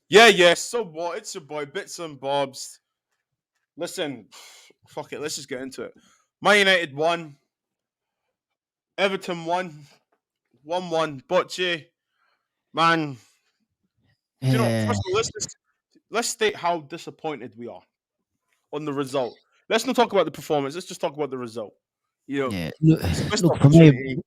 Yeah. So what? It's your boy Bits and Bobs. Listen, fuck it. Let's just get into it. Man United won. Everton won. 1-1. Bocce, man. Do you know? Yeah, First of all, let's state how disappointed we are on the result. Let's not talk about the performance. Let's just talk about the result. You know, yeah. Look, it's a missed look for me. opportunity.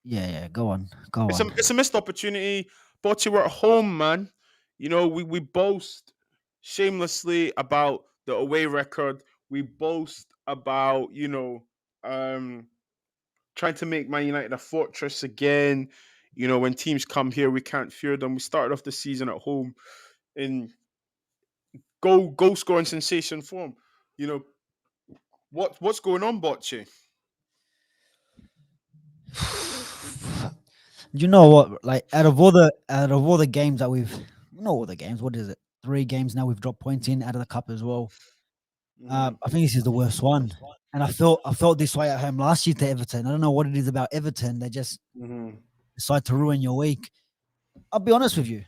Yeah. Go on, go It's a on. it's a missed opportunity. Bocce, we're at home, man. You know, we boast shamelessly about the away record. We boast about um trying to make Man United a fortress again. You know, when teams come here, we can't fear them. We started off the season at home in goal scoring sensation form. You know what's going on, Bocce? You know what? Like out of all the games that we've not all the games. What is it? 3 games now we've dropped points in out of the cup as well. Hmm. I think this is the worst one, and I felt this way at home last year to Everton. I don't know what it is about Everton. They just Hmm. decide to ruin your week. I'll be honest with you.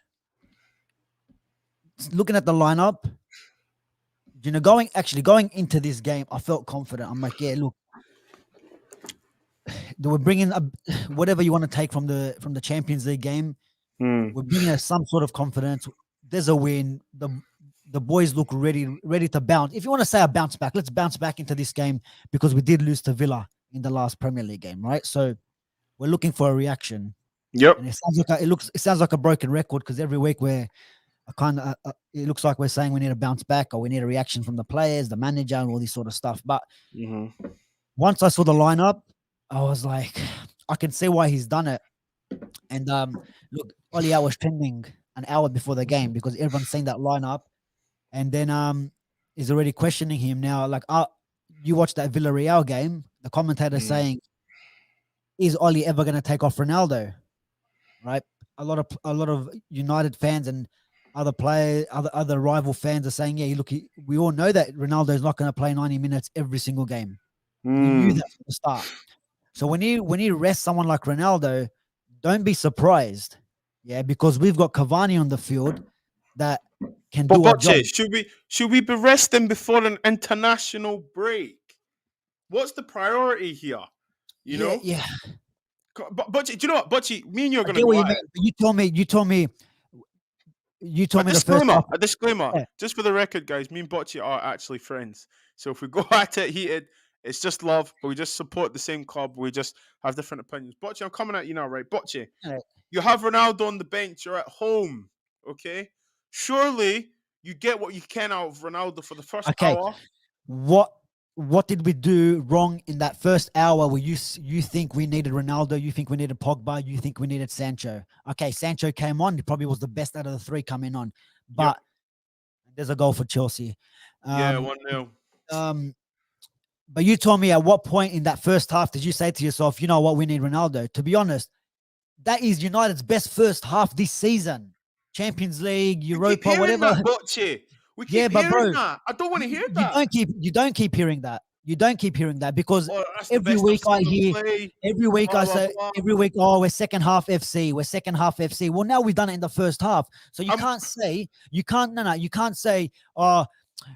Looking at the lineup, going into this game, I felt confident. I'm like, yeah, look, they were bringing whatever you want to take from the Champions League game. Hmm. We're bringing us some sort of confidence. There's a win. The boys look ready to bounce. If you want to say a bounce back, let's bounce back into this game because we did lose to Villa in the last Premier League game, right? So we're looking for a reaction, Yep. and it sounds like a broken record because every week we're it looks like we're saying we need to bounce back or we need a reaction from the players, the manager, and all this sort of stuff. But Hmm. once I saw the lineup, I was like, I can see why he's done it. And look, Ollie was trending an hour before the game because everyone's saying that lineup, and then is already questioning him now. Like, you watched that Villarreal game, the commentator saying, "Is Ollie ever going to take off Ronaldo?" Right? A lot of United fans and other players, other rival fans are saying, "Yeah, look, we all know that Ronaldo is not going to play 90 minutes every single game. We knew Mm. that from the start." So when you rest someone like Ronaldo, don't be surprised. Yeah, because we've got Cavani on the field that can But do our job. Bocce, should we be resting before an international break? What's the priority here? You Yeah, know, yeah. But Bocce, do you know what, Bocce? Me and you're I gonna get what go you at mean. it. But you told me the first half. A disclaimer, Yeah, just for the record, guys. Me and Bocce are actually friends. So if we go at it heated, it's just love, but we just support the same club. We just have different opinions. Bocce, I'm coming at you now, right? Bocce, yeah. you have Ronaldo on the bench. You're at home, okay? Surely you get what you can out of Ronaldo for the first Okay. hour. What what did we do wrong in that first hour where you think we needed Ronaldo, you think we needed Pogba, you think we needed Sancho? Okay, Sancho came on. He probably was the best out of the three coming on. Yep. But there's a goal for Chelsea. Yeah, Um, 1-0. um, but you told me at what point in that first half did you say to yourself, you know what, we need Ronaldo? To be honest, that is United's best first half this season. Champions League, We keep Europa, hearing whatever. that, Bocce. We Yeah, keep but hearing bro, that. I don't want to you, hear you that. don't keep hearing that. You don't keep hearing that because Oh, that's the every best I've week I seen them hear, play. every week Blah I blah say, blah. every week, oh, we're second half FC, we're second half FC. Well, now we've done it in the first half, so you I'm can't say, you can't say, oh,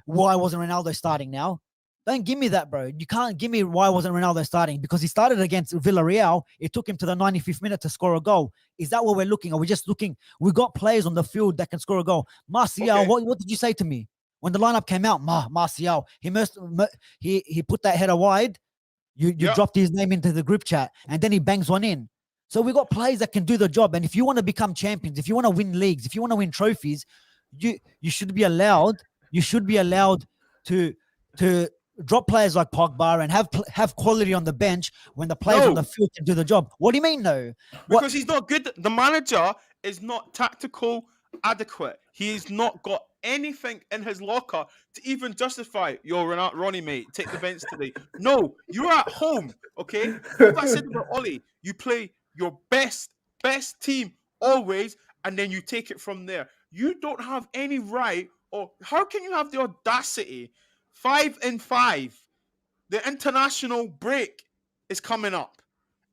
why wasn't Ronaldo starting now? Don't give me that, bro. You can't give me why wasn't Ronaldo starting because he started against Villarreal. It took him to the 95th minute to score a goal. Is that what we're looking? Are we just looking? We got players on the field that can score a goal. Martial, okay. what did you say to me when the lineup came out? Martial, he put that header wide. You Yep. dropped his name into the group chat, and then he bangs one in. So we got players that can do the job. And if you want to become champions, if you want to win leagues, if you want to win trophies, you should be allowed. You should be allowed to to drop players like Pogba and have quality on the bench when the players on the No, field can do the job. What do you mean, no? What? because he's not good. The manager is not tactical adequate. He's not got anything in his locker to even justify, yo, Ronnie, mate, take the bench today. No, you're at home, okay? What I said about Ollie, you play your best team always, and then you take it from there. You don't have any right, or how can you have the audacity? 5-5, the international break is coming up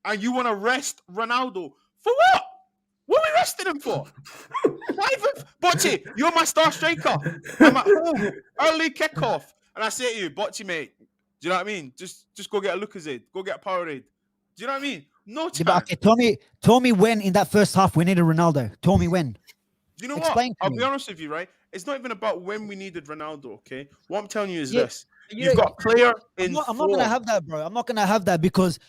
and you want to rest Ronaldo for what? What are we resting him for? Why even, Bocce, you're my star striker. I'm at home, early kickoff, and I say to you, Bocce, mate, do you know what I mean? Just go get a Lucozade, go get a Powerade. Do you know what I mean? No chance. Yeah, but okay, tell me when in that first half we needed Ronaldo. Tell me when. Do you know Explain what? to I'll me. be honest with you, right? It's not even about when we needed Ronaldo, okay? What I'm telling you is Yeah, this. You've got a player in I'm not gonna have that, bro. I'm not gonna have that because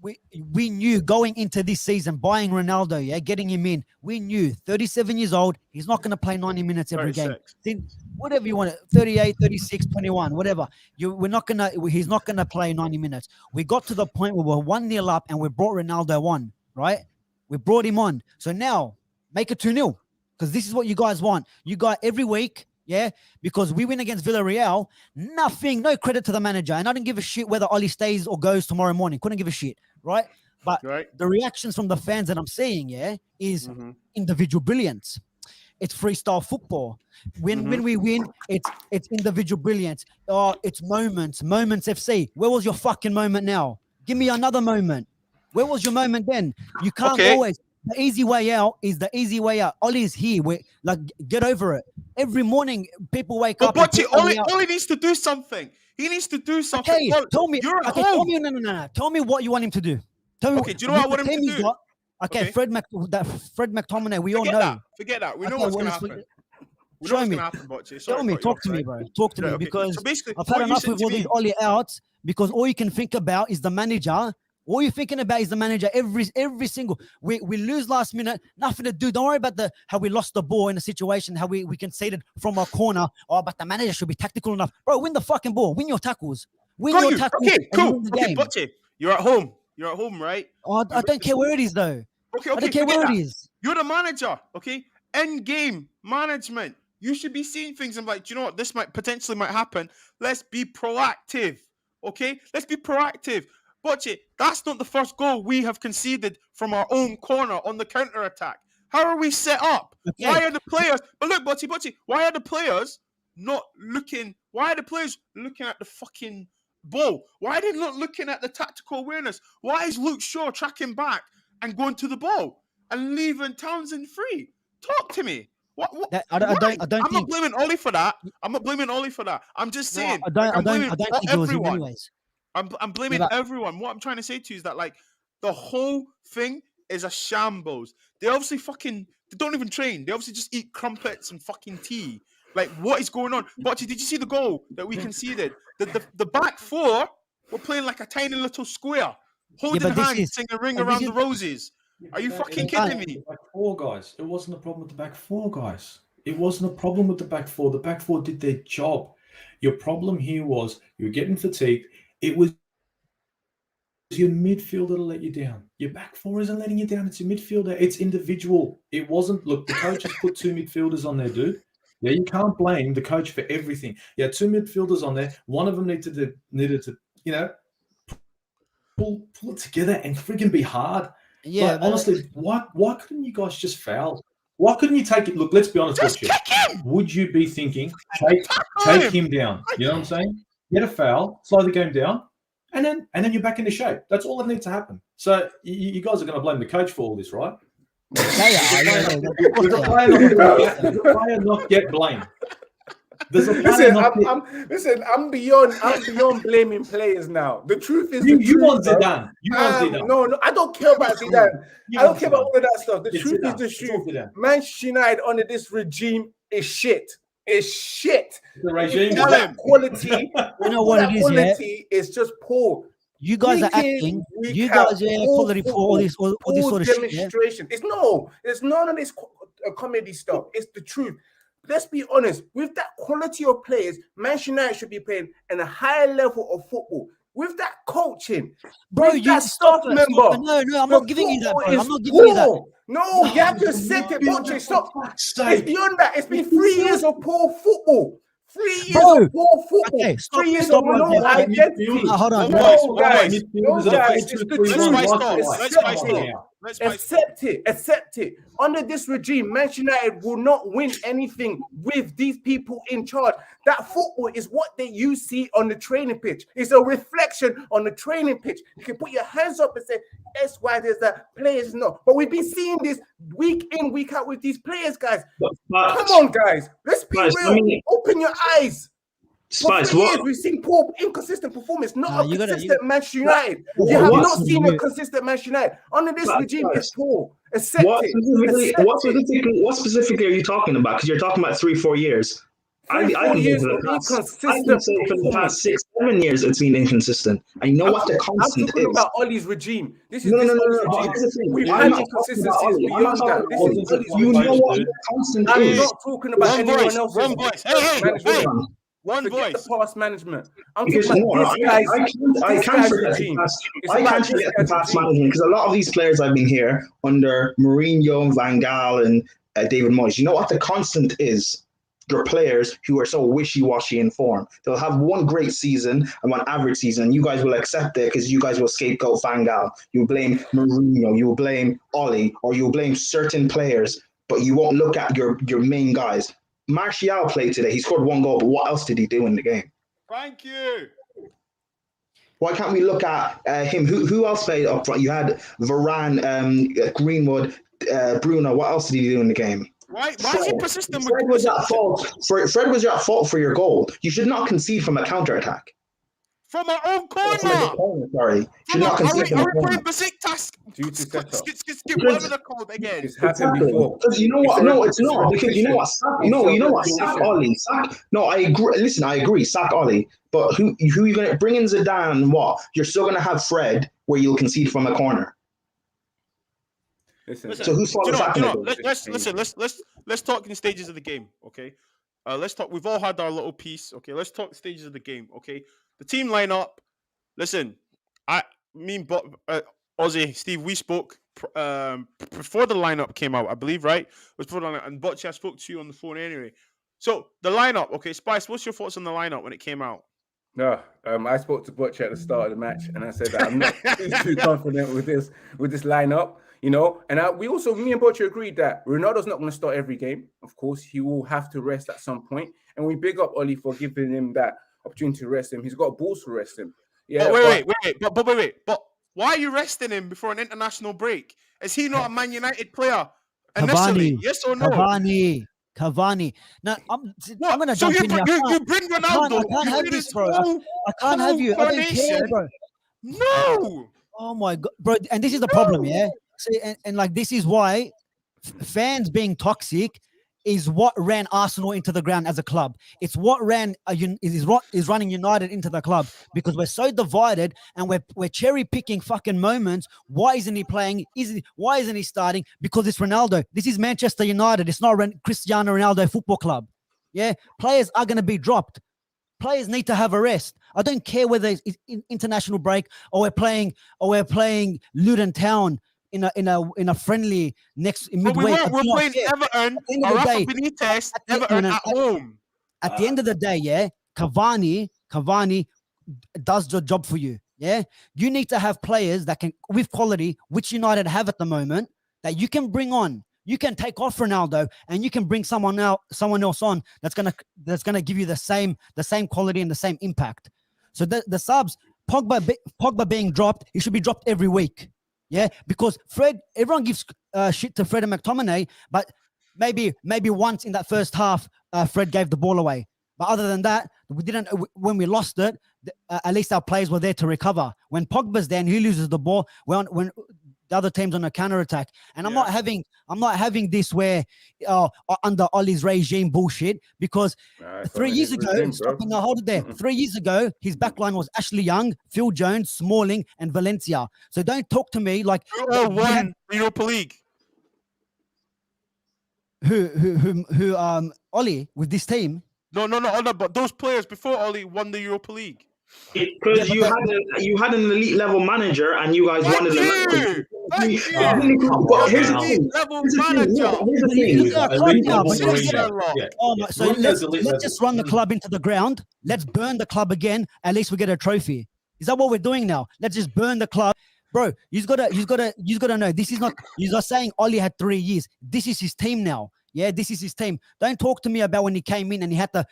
we knew going into this season, buying Ronaldo, yeah, getting him in, we knew 37 years old, he's not gonna play 90 minutes every 36. game. Then whatever you want, 38, 36, 21, whatever. He's not gonna play 90 minutes. We got to the point where we're 1-0 up and we brought Ronaldo on, right? We brought him on. So now make it 2-0. Because this is what you guys want. You got every week, yeah, because we win against Villarreal, no credit to the manager. And I don't give a shit whether Oli stays or goes tomorrow morning. Couldn't give a shit, right? But the reactions from the fans that I'm seeing, yeah, is individual brilliance. It's freestyle football. When we win, it's individual brilliance. Oh, it's moments FC. Where was your fucking moment now? Give me another moment. Where was your moment then? You can't always... The easy way out is the easy way out. Ollie's here. Get over it. Every morning, people wake up. But Ollie needs to do something. He needs to do something. Okay, tell me. You're at home. Tell me, no. Tell me what you want him to do. Tell me. Okay, do you know what I want him to do? Okay, Fred McTominay. We all know. Forget that. We know what's going to happen. Show me. Tell me. Talk to me, bro. Talk to me because I've had enough with all these Ollie outs. Because all you can think about is the manager. All you're thinking about is the manager every single. We lose last minute, nothing to do. Don't worry about how we lost the ball in a situation, how we conceded from our corner. Oh, but the manager should be tactical enough. Bro, win the fucking ball. Win your tackles. Win your tackles. Okay, cool. Okay, Bocce, you're at home. You're at home, right? Oh, I don't care where it is, though. Okay, I don't care where it is. You're the manager, okay? End game management. You should be seeing things and like, do you know what? This potentially might happen. Let's be proactive, okay? Let's be proactive. Bocce, that's not the first goal we have conceded from our own corner on the counter-attack. How are we set up? Okay. Why are the players... But look, Bocce, why are the players not looking... Why are the players looking at the fucking ball? Why are they not looking at the tactical awareness? Why is Luke Shaw tracking back and going to the ball and leaving Townsend free? Talk to me. What? I'm not blaming Ollie for that. I'm just saying. I don't think it was him anyways. I'm blaming everyone. What I'm trying to say to you is that like the whole thing is a shambles. They obviously they don't even train. They obviously just eat crumpets and fucking tea. Like what is going on? Bocce, did you see the goal that we conceded? The back four were playing like a tiny little square, holding hands, singing "Ring Around the Roses." Are you fucking kidding me? Back four guys. It wasn't a problem with the back four guys. It wasn't a problem with the back four. The back four did their job. Your problem here was you were getting fatigued. It was your midfielder to let you down. Your back four isn't letting you down. It's your midfielder. It's individual. It wasn't. Look, the coach has put 2 midfielders on there, dude. Yeah, you can't blame the coach for everything. Yeah, 2 midfielders on there. One of them needed to pull it together and freaking be hard. Yeah, but honestly, why couldn't you guys just foul? Why couldn't you take it? Look, let's be honest with you. Would you be thinking, take him down? You know what I'm saying? Get a foul, slow the game down, and then you're back into shape. That's all that needs to happen. So you guys are going to blame the coach for all this, right? Does a player not get blamed? I'm beyond blaming players now. The truth is, you want Zidane. No, I don't care about Zidane. I don't care about all of that stuff. The truth is the truth. Manchester United under this regime is shit. It's shit. The regime quality. You know what it is? Quality is just poor. You guys are acting. You guys are quality for all this sort of demonstration. Shit. It's none of this comedy stuff. It's the truth. Let's be honest. With that quality of players, Manchester United should be playing in a higher level of football. With that coaching, bro, you staff member. No, I'm not giving you that, bro. I'm not giving you that. No, you have to accept it, Bocce. Stop. It's beyond that. It's been 3 years of poor football. 3 years of poor football. Okay, 3 years of no identity. Hold on. No, guys. It's the truth. Let's Accept it. Under this regime, Manchester United will not win anything with these people in charge. That football is what you see on the training pitch. It's a reflection on the training pitch. You can put your hands up and say, that's why there's that players not. But we've been seeing this week in, week out with these players, guys. Come on, guys. Let's be real. Open your eyes. Spice, we've seen poor, inconsistent performance, not a consistent Manchester United. You have not seen a consistent Manchester United. Under this regime, it's poor. Accept it. What specifically are you talking about? Because you're talking about 3-4 years. I can say for the past 6-7 years it's been inconsistent. I know what the constant is. I'm talking about Ollie's regime. This is no. regime. We've had inconsistencies beyond that. This is Ollie's regime. Know what the constant is. I'm not talking about anyone else's. One voice. Hey. One Forget voice. the past management. I'm Because talking about I can't forget the past management because a lot of these players have been here under Mourinho, Van Gaal, and David Moyes. You know what the constant is? Your players who are so wishy-washy in form. They'll have one great season and one average season, and you guys will accept it because you guys will scapegoat Van Gaal. You'll blame Mourinho, you'll blame Ollie, or you'll blame certain players, but you won't look at your main guys. Martial played today. He scored 1 goal, but what else did he do in the game? Thank you. Why can't we look at him? Who else played up front? You had Varane, Greenwood, Bruno. What else did he do in the game? Why is he persistent? Fred was at fault. Fred was at fault for your goal. You should not concede from a counter-attack. From our own corner. Sorry. Should not concede from a corner. Are we playing task? Skip whatever the code again. It's happened before. Because you know what? No, it's not. Because you know what? You know what? Sack Ollie. No, I agree. Listen, I agree. Sack Ollie. But who you going to bring in Zidane? What? You're still going to have Fred where you'll concede from a corner. Listen, so who's let's talk in stages of the game, okay? Let's talk. We've all had our little piece, okay? Let's talk stages of the game, okay? The team lineup. Listen, Ozzy, Steve, we spoke before the lineup came out, I believe, right? It was put on, and Butch, I spoke to you on the phone anyway. So the lineup, okay, Spice, what's your thoughts on the lineup when it came out? No, I spoke to Butch at the start of the match, and I said that I'm not too confident with this lineup. You know, and me and Butcher agreed that Ronaldo's not going to start every game. Of course, he will have to rest at some point. And we big up Ollie for giving him that opportunity to rest him. He's got balls to rest him. Yeah. But wait. But why are you resting him before an international break? Is he not a Man United player initially? Yes or no? Cavani. Now, I'm going to jump in here. You bring Ronaldo. I can't have this, bro. I can't have you. I don't care, bro. No. Oh, my God. Bro, and this is the problem, yeah? See, and like this is why fans being toxic is what ran Arsenal into the ground as a club. It's what ran is running United into the club because we're so divided and we're cherry picking fucking moments. Why isn't he playing? Why isn't he starting? Because it's Ronaldo. This is Manchester United. It's not Cristiano Ronaldo Football Club. Yeah, players are going to be dropped. Players need to have a rest. I don't care whether it's international break or we're playing Luton Town in a friendly midway. We're playing Everton. Everton at home. At the end of the day, yeah, Cavani does the job for you. Yeah, you need to have players that can with quality, which United have at the moment, that you can bring on. You can take off Ronaldo and you can bring someone else on that's gonna give you the same quality and the same impact. So the subs, Pogba being dropped, he should be dropped every week. Yeah, because everyone gives shit to Fred and McTominay, but maybe once in that first half, Fred gave the ball away. But other than that, we didn't. When we lost it, at least our players were there to recover. When Pogba's there and he loses the ball, when the other team's on a counter attack, and I'm not having this where under Ollie's regime bullshit because 3 years ago, hold it there. 3 years ago, his backline was Ashley Young, Phil Jones, Smalling, and Valencia. So don't talk to me like won Europa League. Who Ollie with this team? No, but those players before Ollie won the Europa League. Because you had an elite level manager and you guys wanted to. But here's the thing. So let's just run the club into the ground. Let's burn the club again. At least we get a trophy. Is that what we're doing now? Let's just burn the club. bro. You've gotta know. This is not. You're not saying Oli had 3 years. This is his team now. Yeah, this is his team. Don't talk to me about when he came in and he had to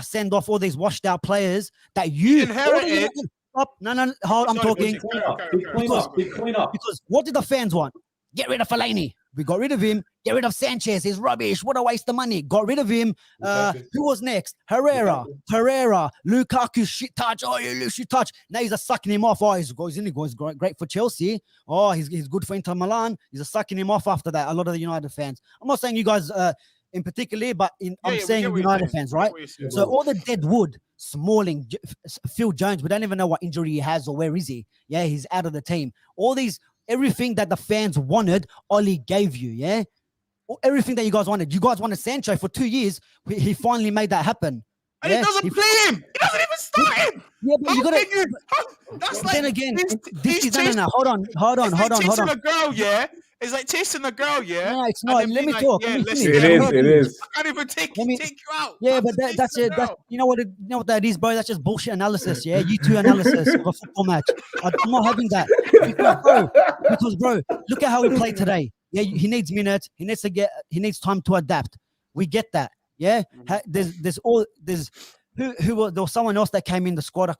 send off all these washed out players that you inherited. Stop. No. Hold. I'm talking. Big clean up. Because what did the fans want? Get rid of Fellaini. We got rid of him. Get rid of Sanchez. He's rubbish. What a waste of money. Got rid of him. Who was next? Herrera. Lukaku, shit touch. Oh, you shit touch. Now he's sucking him off. Oh, he's great for Chelsea. Oh, he's good for Inter Milan. He's sucking him off after that. A lot of the United fans. I'm not saying you guys in particular, but I'm saying United fans, right? So all the dead wood, Smalling, Phil Jones, we don't even know what injury he has or where is he. Yeah, he's out of the team. All these, everything that the fans wanted, Oli gave you, yeah? Everything that you guys wanted. You guys wanted Sancho for 2 years. He finally made that happen. And he doesn't play him. He doesn't even start him. Yeah, but you gotta. That's Then like, again, he's no. Hold on. Chasing a girl, yeah. It's like chasing a girl, yeah. No, it's not. Let me talk. Yeah, Let me listen, finish. It is. I can't even take you out. Yeah, but that's it. You know what that is, bro. That's just bullshit analysis. Yeah, U2 analysis of a football match. I'm not having that because, bro, look at how he played today. Yeah, he needs minutes. He needs time to adapt. We get that. Yeah, there was someone else that came in the squad.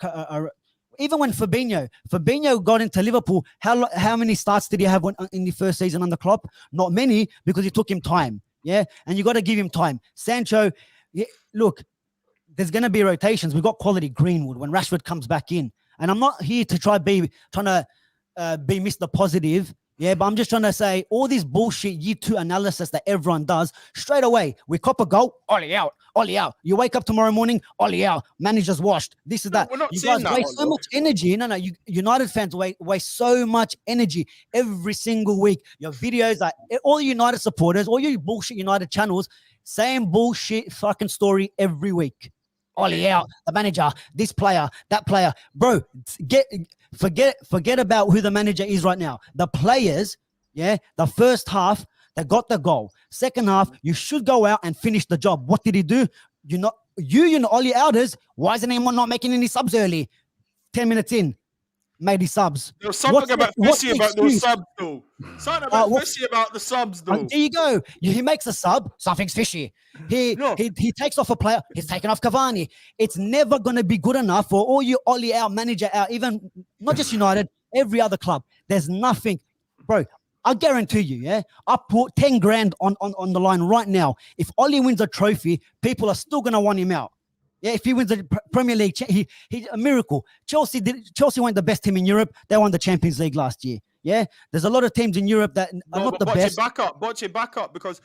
Even when Fabinho got into Liverpool, how many starts did he have in the first season under Klopp? Not many, because it took him time. Yeah, and you got to give him time. Sancho, look, there's going to be rotations. We've got quality Greenwood when Rashford comes back in, and I'm not here to trying to be Mr. Positive. Yeah, but I'm just trying to say all this bullshit year 2 analysis that everyone does straight away. We cop a goal, Oli out. You wake up tomorrow morning, Oli out. Manager's washed. This is that. You guys waste so much energy. No, you United fans waste so much energy every single week. Your videos, like all United supporters, all you bullshit United channels, same bullshit fucking story every week. Oli out, the manager, this player, that player. Bro, forget about who the manager is right now. The players, yeah, the first half, they got the goal. Second half, you should go out and finish the job. What did he do? You know, Oli Outers, why isn't anyone not making any subs early? 10 minutes in, made his subs. There's something fishy about those subs, though. Something fishy about the subs, though. There you go. He makes a sub, something's fishy. He takes off a player, he's taking off Cavani. It's never going to be good enough for all you Oli out, manager out, even not just United, every other club. There's nothing. Bro, I guarantee you, yeah, I put 10 grand on the line right now. If Oli wins a trophy, people are still going to want him out. Yeah, if he wins the Premier League, he's a miracle. Chelsea weren't the best team in Europe. They won the Champions League last year. Yeah, there's a lot of teams in Europe that are not the best. Botch it back up because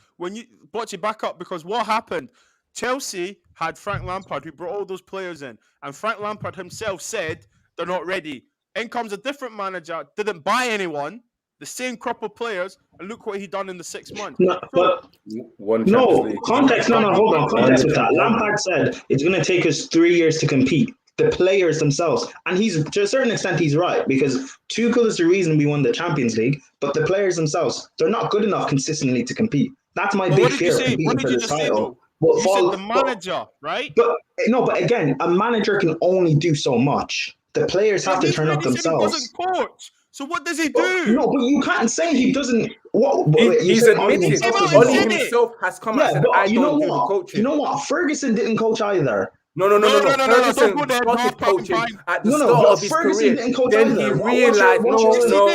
what happened? Chelsea had Frank Lampard who brought all those players in, and Frank Lampard himself said they're not ready. In comes a different manager, didn't buy anyone, the same crop of players, and look what he done in the 6 months. Context with that. Lampard said it's going to take us 3 years to compete. The players themselves, and he's to a certain extent he's right, because Tuchel is the reason we won the Champions League, but the players themselves, they're not good enough consistently to compete. That's my big fear. What did you just say, though? You said the manager, right? But again, a manager can only do so much. The players have to turn up themselves. He doesn't coach. So what does he do? No, but you can't say he doesn't. He's admitted. Oli himself has come out and said, I don't do the coaching. You know what? Ferguson didn't coach either. No. Ferguson started coaching at the start of his career. Then he realized,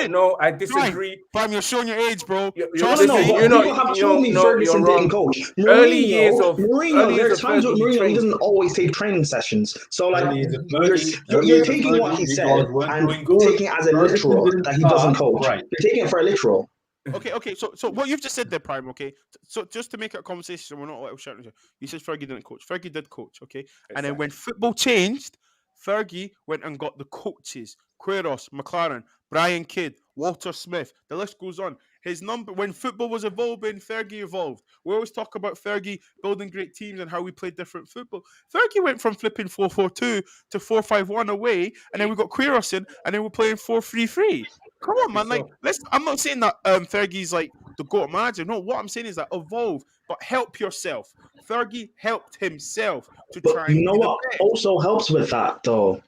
no, I disagree. Fam, you're showing your age, bro. People have told me Ferguson didn't coach. Early years of Mourinho, there are times with Mourinho, he doesn't always take training sessions. So, like, you're taking what he said and taking it as a literal that he doesn't coach. You're taking it for a literal. Okay. So what you've just said there, Prime. Okay. So just to make it a conversation, we're not shouting. You said Fergie didn't coach. Fergie did coach. Okay. Exactly. And then when football changed, Fergie went and got the coaches: Queiroz, McLaren, Brian Kidd, Walter Smith. The list goes on. His number when football was evolving, Fergie evolved. We always talk about Fergie building great teams and how we played different football. Fergie went from flipping 4-4-2 to 4-5-1 away, and then we got Queiroz in, and then we're playing 4-3-3. Come on, man. Like, I'm not saying that Fergie's like the GOAT manager. No, what I'm saying is that evolve, but help yourself. Fergie helped himself to try. You know what also helps with that, though?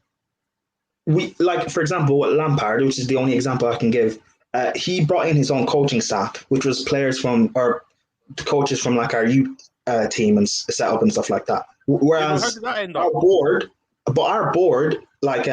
for example, Lampard, which is the only example I can give. He brought in his own coaching staff, which was players from or coaches from like our youth team and setup and stuff like that. Yeah, but how Whereas did that end our up? board, like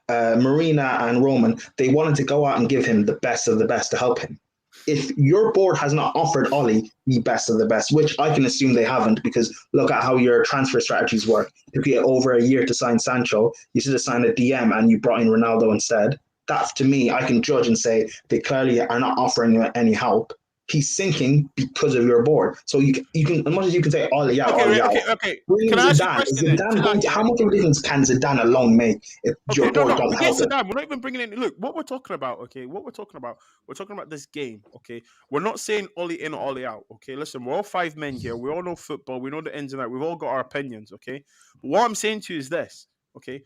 Marina and Roman, they wanted to go out and give him the best of the best to help him. If your board has not offered Ollie the best of the best, which I can assume they haven't, because look at how your transfer strategies work. If you get over a year to sign Sancho, you should have signed a DM and you brought in Ronaldo instead. That, to me, I can judge and say they clearly are not offering you any help. He's sinking because of your board. So you can, as much as you can say, Ollie out, Ollie out. Okay. Bring Can I ask you a Zidane. question then? How much of a difference can Zidane alone make if your board doesn't Forget help him? Zidane. We're not even bringing in. Look, what we're talking about, okay? We're talking about this game, okay? We're not saying Ollie in or Ollie out, okay? Listen, we're all 5 men here. We all know football. We know the ins and outs. We've all got our opinions, okay? But what I'm saying to you is this, okay?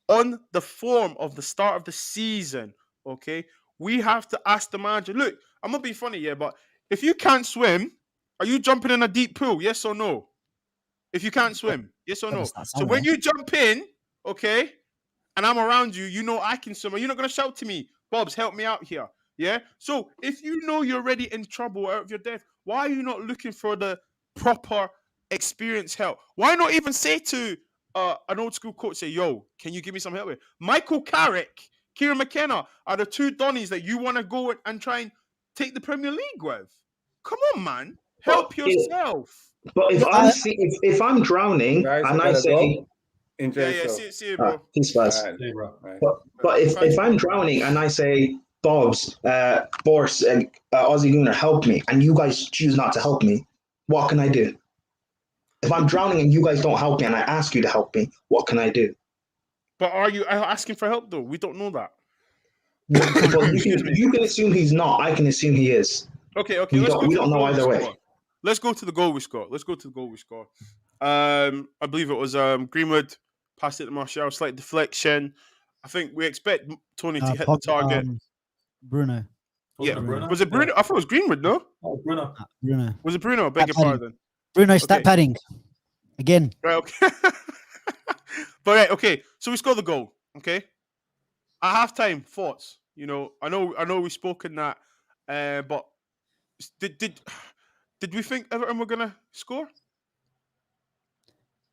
On the form of the start of the season, okay, we have to ask the manager, look, I'm going to be funny, yeah, but if you can't swim, are you jumping in a deep pool? Yes or no? If you can't swim, yes or no? So when you jump in, okay, and I'm around you, you know I can swim. Are you not going to shout to me, Bobs, help me out here? Yeah? So if you know you're already in trouble out of your depth, why are you not looking for the proper experienced help? Why not even say to an old school coach, say, yo, can you give me some help here? Michael Carrick, Kieran McKenna are the 2 Donnies that you want to go and try and take the Premier League with. Come on, man. Help yourself. But if I'm drowning and I say, see you, bro. He's first. Right. But if I'm drowning and I say, Bobs, Boris, Aussie Gooner, help me, and you guys choose not to help me, what can I do? If I'm drowning and you guys don't help me and I ask you to help me, what can I do? But are you asking for help, though? We don't know that. But you can assume he's not. I can assume he is. Okay. We don't know either way. Let's go to the goal we scored. I believe it was Greenwood passed it to Martial, slight deflection. I think we expect Tony to hit the target. Bruno. Yeah, Bruno? was it Bruno? Yeah. I thought it was Greenwood, no? Oh, Bruno. Bruno. Was it Bruno? I beg your pardon. Bruno stat padding. Again. Right, okay. But right, okay. So we scored the goal, okay? At halftime, thoughts. You know, I know we've spoken that, but did we think Everton were gonna score?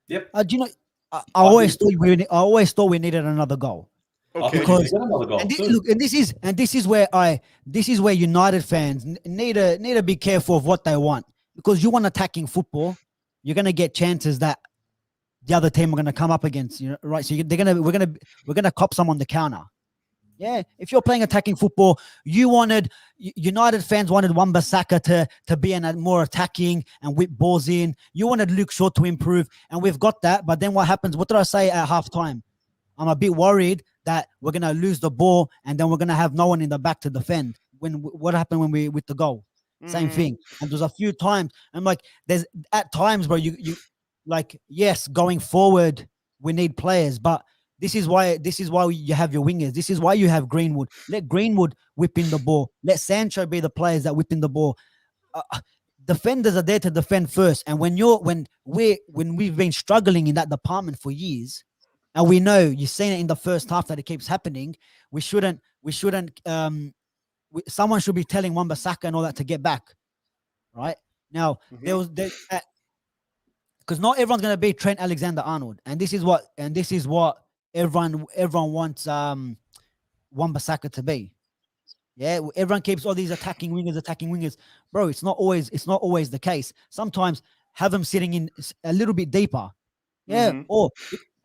Yep. Do you know? I always thought we needed another goal. Okay. Because this is where United fans need to be careful of what they want, because you want attacking football, you're gonna get chances that the other team are gonna come up against, you know, right? So we're gonna cop some on the counter. Yeah, if you're playing attacking football, United fans wanted Wan-Bissaka to be in a more attacking and whip balls in. You wanted Luke Shaw to improve, and we've got that. But then what happens? What did I say at halftime? I'm a bit worried that we're gonna lose the ball, and then we're gonna have no one in the back to defend. What happened when we with the goal? Same thing. And there's a few times I'm like, there's at times where you like, yes, going forward we need players, but this is why you have your wingers. This is why you have Greenwood. Let Greenwood whip in the ball. Let Sancho be the players that whip in the ball. Defenders are there to defend first. And when we've been struggling in that department for years, and we know you've seen it in the first half that it keeps happening, someone should be telling Wan-Bissaka and all that to get back. Right now, because not everyone's gonna be Trent Alexander-Arnold, and this is what everyone wants Wan-Bissaka to be. Yeah, everyone keeps all these attacking wingers. Bro, it's not always the case. Sometimes have them sitting in a little bit deeper. Yeah, or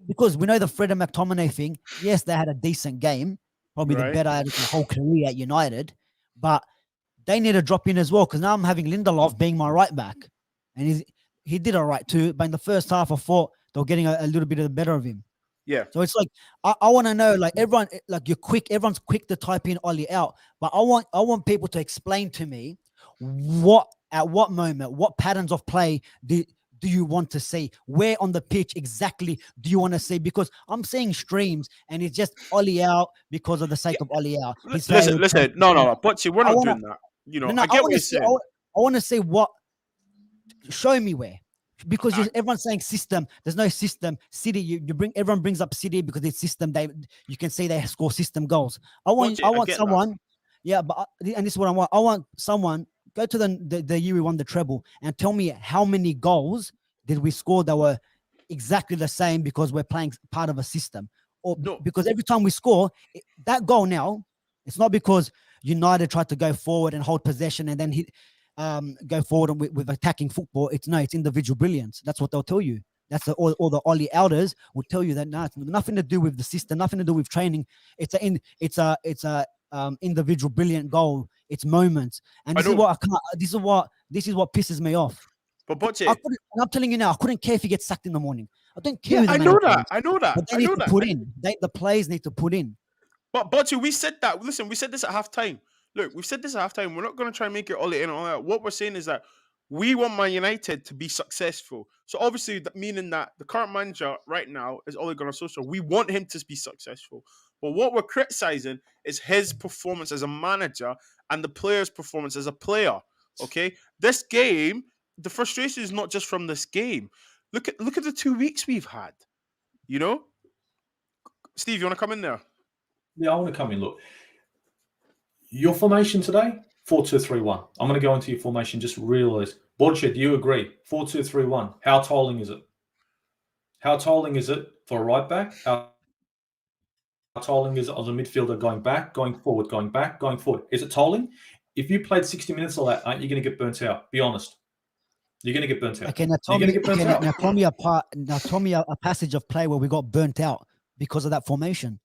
because we know the Fred and McTominay thing. Yes, they had a decent game, probably the better out of the whole career at United, but they need to drop in as well, because now I'm having Lindelof being my right back, and he did all right too. But in the first half, I thought they were getting a little bit of the better of him. Yeah. So it's like I want to know, like everyone, like everyone's quick to type in Ollie out, but I want people to explain to me at what moment, what patterns of play do you want to see? Where on the pitch exactly do you want to see? Because I'm seeing streams and it's just Ollie out because of the sake of Ollie out. Listen, no, but we're not doing that. You know, I get what you're saying. I want to see show me where. because everyone's saying system. There's no system. City, everyone brings up City because it's system. You can see they score system goals. I want someone. Yeah, but and this is what I want. I want someone go to the year we won the treble and tell me how many goals did we score that were exactly the same because we're playing part of a system, or because every time we score that goal now, it's not because United tried to go forward and hold possession and then go forward with attacking football. It's individual brilliance. That's what they'll tell you. That's all the Ollie elders will tell you that it's nothing to do with the system, nothing to do with training. It's a individual brilliant goal. It's moments, and this is what I can't. This is what pisses me off. But Bocce, I'm telling you now, I couldn't care if he gets sacked in the morning. I don't care. Yeah, I know that. But they need to put in. The players need to put in. But Bocce, we said that. Listen, we said this at halftime. Look, we've said this at halftime. We're not going to try and make it all in and all that. What we're saying is that we want Man United to be successful. So obviously, meaning that the current manager right now is Ole Gunnar Solskjaer. We want him to be successful. But what we're criticizing is his performance as a manager and the player's performance as a player. Okay, this game, the frustration is not just from this game. Look at the 2 weeks we've had. You know, Steve, you want to come in there? Yeah, I want to come in. Look, your formation today, 4-2-3-1. I'm going to go into your formation. Just realize, Borja, do you agree? 4-2-3-1. How tolling is it? How tolling is it for a right back? How tolling is it on the midfielder going back, going forward, going back, going forward? Is it tolling? If you played 60 minutes of that, aren't you going to get burnt out? Be honest. You're going to get burnt out. Okay, now tell me a passage of play where we got burnt out because of that formation.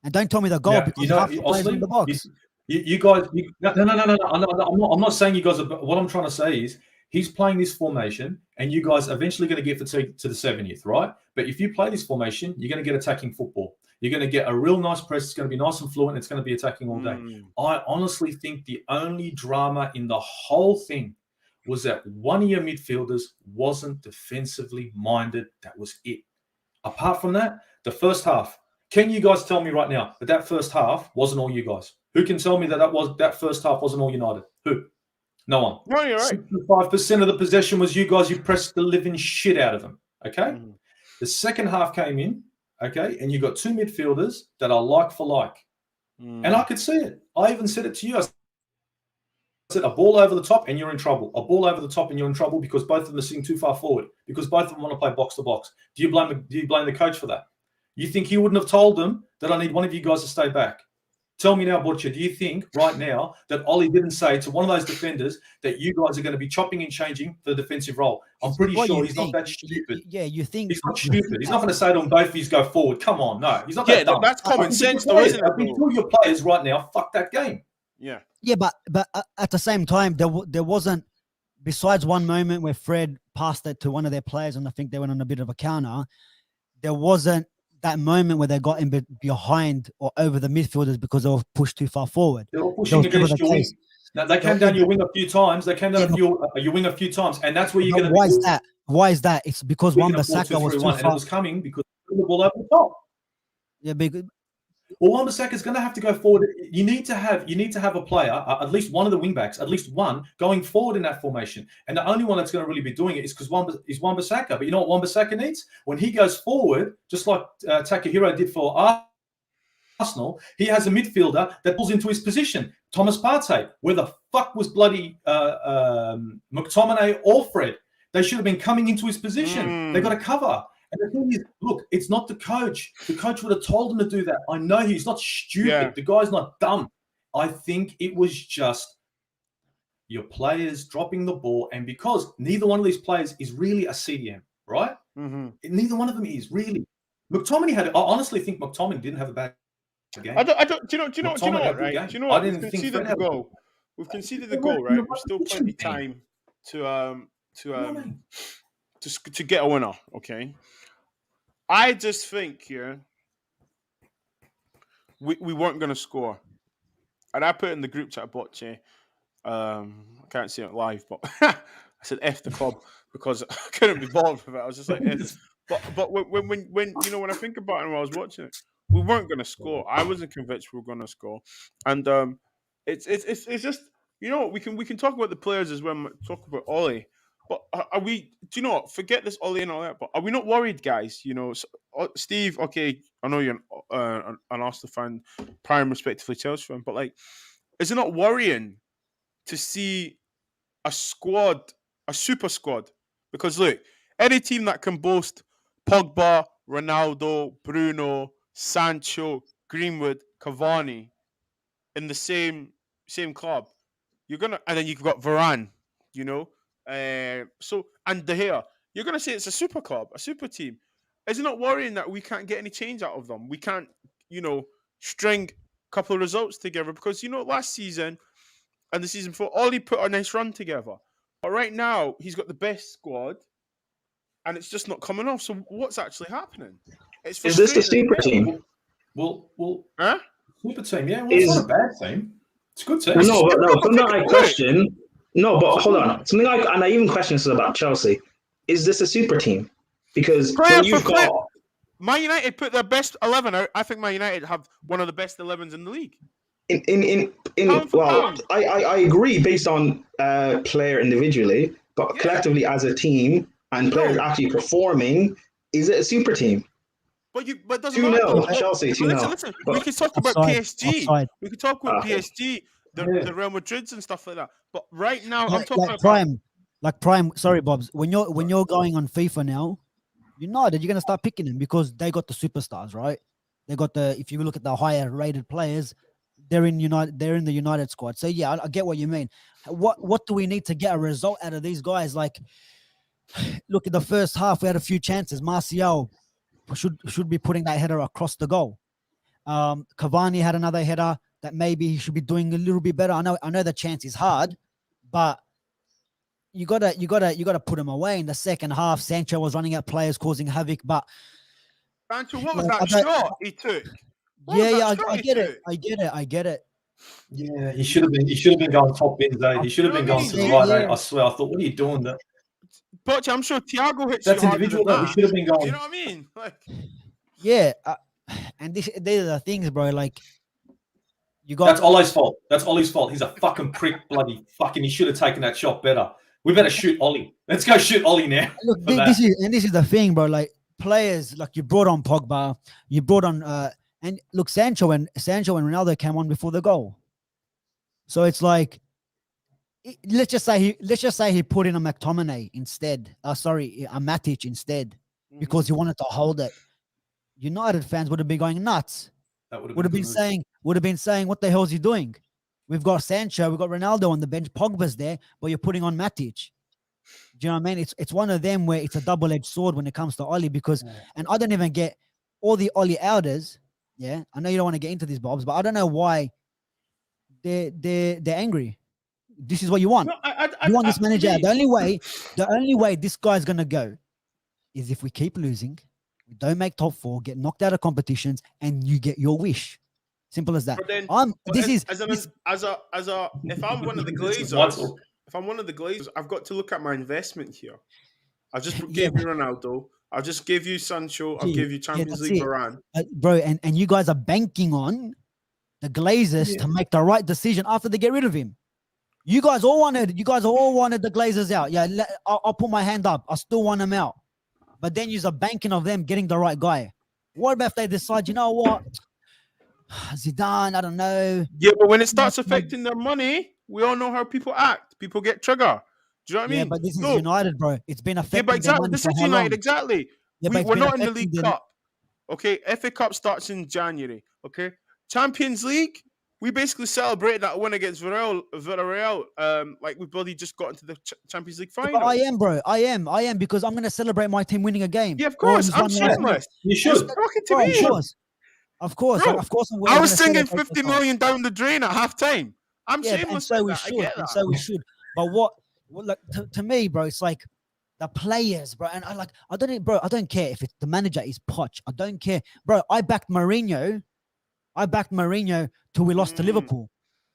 And don't tell me the goal because half the players in the box. You guys, no. I'm not saying you guys are. What I'm trying to say is he's playing this formation, and you guys are eventually going to get fatigued to the 70th, right? But if you play this formation, you're going to get attacking football. You're going to get a real nice press. It's going to be nice and fluent. It's going to be attacking all day. I honestly think the only drama in the whole thing was that one of your midfielders wasn't defensively minded. That was it. Apart from that, the first half. Can you guys tell me right now that first half wasn't all you guys? Who can tell me that first half wasn't all United? Who? No one. No, you're right. 65% of the possession was you guys. You pressed the living shit out of them. Okay. The second half came in. Okay, and you got two midfielders that are like for like, and I could see it. I even said it to you. I said a ball over the top and you're in trouble. A ball over the top and you're in trouble because both of them are sitting too far forward. Because both of them want to play box to box. Do you blame the coach for that? You think he wouldn't have told them that I need one of you guys to stay back? Tell me now, Butcher, do you think right now that Ollie didn't say to one of those defenders that you guys are going to be chopping and changing for the defensive role? I'm pretty sure he's not that stupid. Yeah, you think he's not stupid. He's not going to say to them, both of you go forward. Come on, no. He's not that dumb. That's common sense, though, isn't it? I think all your players right now, fuck that game. Yeah. Yeah, but at the same time, there wasn't, besides one moment where Fred passed it to one of their players and I think they went on a bit of a counter, there wasn't that moment where they got in behind or over the midfielders because they were pushed too far forward. They were pushing against your wing. Now, they came down your wing a few times. Your wing a few times, and that's where you're going to. Why is that? Why is that? It's because Wan-Bissaka was too far. And it was coming because the ball over the top. Yeah, big. Well, Wan-Bissaka is going to have to go forward. You need to have a player, at least one of the wing backs, at least one, going forward in that formation. And the only one that's going to really be doing it is because Wan-Bissaka. But you know what Wan-Bissaka needs? When he goes forward, just like Takahiro did for Arsenal, he has a midfielder that pulls into his position. Thomas Partey. Where the fuck was bloody McTominay or Fred? They should have been coming into his position. They got to cover. And the thing is, look, it's not the coach. The coach would have told him to do that. I know he's not stupid. Yeah. The guy's not dumb. I think it was just your players dropping the ball. And because neither one of these players is really a CDM, right? Neither one of them is really. McTominay I honestly think McTominay didn't have a bad game. I don't. Do you know what? Right? Do you know what? We've conceded the goal. We've conceded the goal, right? There's still plenty of time to get a winner. Okay. I just think we weren't going to score. And I put in the group chat, Bocce. I can't see it live, but I said F the club because I couldn't be bothered with it. I was just like, F. But when when I think about it when I was watching it, we weren't going to score. I wasn't convinced we were going to score. And it's just, we can talk about the players as well, talk about Ollie. But are we? Do you know what? Forget this Ollie and all that. But are we not worried, guys? Steve. Okay, I know you're an Arsenal fan, prime respectively Chelsea fan. But like, is it not worrying to see a squad, a super squad? Because look, any team that can boast Pogba, Ronaldo, Bruno, Sancho, Greenwood, Cavani in the same club, you're gonna, and then you've got Varane, you know, so and De Gea, you're gonna say it's a super club, a super team. Is it not worrying that we can't get any change out of them? We can't, string a couple of results together because last season and the season before, Ollie put a nice run together, but right now he's got the best squad, and it's just not coming off. So what's actually happening? It's Is this the frustrating. super team? Well, Huh? super team, yeah. Well, it's not a bad team. It's a good team. No, something I question. No, but hold on. Something like, and I even question this about Chelsea. Is this a super team? Because when you've got Man United put their best 11 out. I think Man United have one of the best 11s in the league. I agree based on player individually, but collectively as a team and players actually performing, is it a super team? But it doesn't matter. 2-0, Chelsea, 2-0. Listen. We can talk about PSG. We can talk about PSG, the Real Madrids and stuff like that. But right now, I'm talking about Prime. Sorry, Bobs. When you're going on FIFA now, United, you're gonna start picking them because they got the superstars, right? They got if you look at the higher rated players, they're in the United squad. So yeah, I get what you mean. What do we need to get a result out of these guys? Like, look at the first half, we had a few chances. Martial should be putting that header across the goal. Cavani had another header that maybe he should be doing a little bit better. I know the chance is hard, but you gotta put him away in the second half. Sancho was running at players, causing havoc. But Sancho, what was that shot he took? I get it. Yeah, he should have been going top bins, eh? He should have been going to the right, eh? I swear. I thought, what are you doing there? But I'm sure Thiago hits That's you individual. That. We should have been going. You know what I mean? Like, yeah, and these are the things, bro. Like, That's Ollie's fault. That's Ollie's fault. He's a fucking prick. Bloody fucking. He should have taken that shot better. We better shoot Ollie. Let's go shoot Ollie now. Look, this is the thing, bro. Like, players, like, you brought on Pogba, you brought on and look, Sancho and Ronaldo came on before the goal. So it's like, let's just say he put in a McTominay instead. A Matic instead, because he wanted to hold it. United fans would have been going nuts. That would have been saying, what the hell is he doing? We've got Sancho, we've got Ronaldo on the bench, Pogba's there, but you're putting on Matic. Do you know what I mean? It's one of them where it's a double-edged sword when it comes to Ollie, because, and I don't even get all the Ollie outers. Yeah, I know you don't want to get into these, Bobs, but I don't know why they're angry. This is what you want. You want this manager out. The only way this guy's gonna go is if we keep losing, we don't make top 4, get knocked out of competitions, and you get your wish. Simple as that. Then, if I'm one of the Glazers, I've got to look at my investment here. I just gave you Ronaldo. I just gave you Sancho. I'll give you Champions League Varane. Bro, and you guys are banking on the Glazers to make the right decision after they get rid of him. You guys all wanted the Glazers out. Yeah, I'll put my hand up. I still want them out. But then you're banking of them getting the right guy. What about if they decide, you know what? Zidane, I don't know. Yeah, but when it starts affecting their money, we all know how people act. People get triggered. Do you know what I mean? Yeah, but this is United, bro. It's been affecting. Yeah, but exactly. This is United, exactly. Yeah, we're not in the League Cup. Okay, FA Cup starts in January. Okay, Champions League. We basically celebrated that win against Villarreal. Like we bloody just got into the Champions League final. But I am, bro. I am because I'm gonna celebrate my team winning a game. Yeah, of course. I'm shameless. You should. Of course. I was singing 50 million down the drain at halftime. I'm shameless. And so we should. But what like to me, bro, it's like the players, bro. And I don't care if it's the manager is Poch. I don't care, bro. I backed Mourinho till we lost to Liverpool,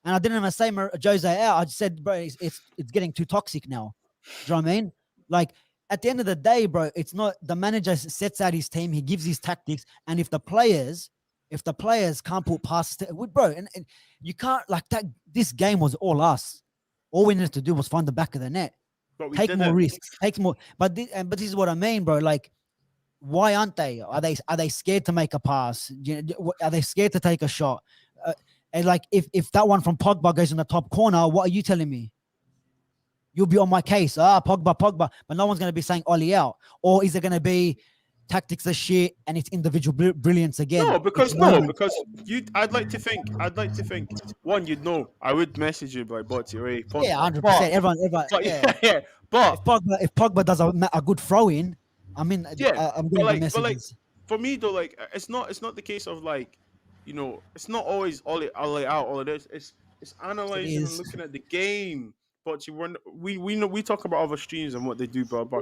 and I didn't even say Jose out. I just said, bro, it's getting too toxic now. Do you know what I mean? Like, at the end of the day, bro, it's not the manager sets out his team, he gives his tactics, and if the players can't put past, bro, and you can't like that. This game was all us. All we needed to do was find the back of the net. but we take more didn't. risks, take more. But this is what I mean, bro. Like, why aren't they? Are they scared to make a pass? Are they scared to take a shot? And like, if that one from Pogba goes in the top corner, what are you telling me? You'll be on my case. Pogba, but no one's going to be saying Ollie out. Or is it going to be tactics are shit and it's individual brilliance again? No, because I'd like to think. One, you'd know. I would message you by Botsy, right? Yeah, 100%. Everyone. But Yeah. yeah. But If Pogba does a good throw in, I mean, yeah, I'm but getting like, the messages. for me though, like it's not the case of like, it's not always Ollie out. All it is, it's analyzing and is. looking at the game. But we know, we talk about other streams and what they do, blah blah.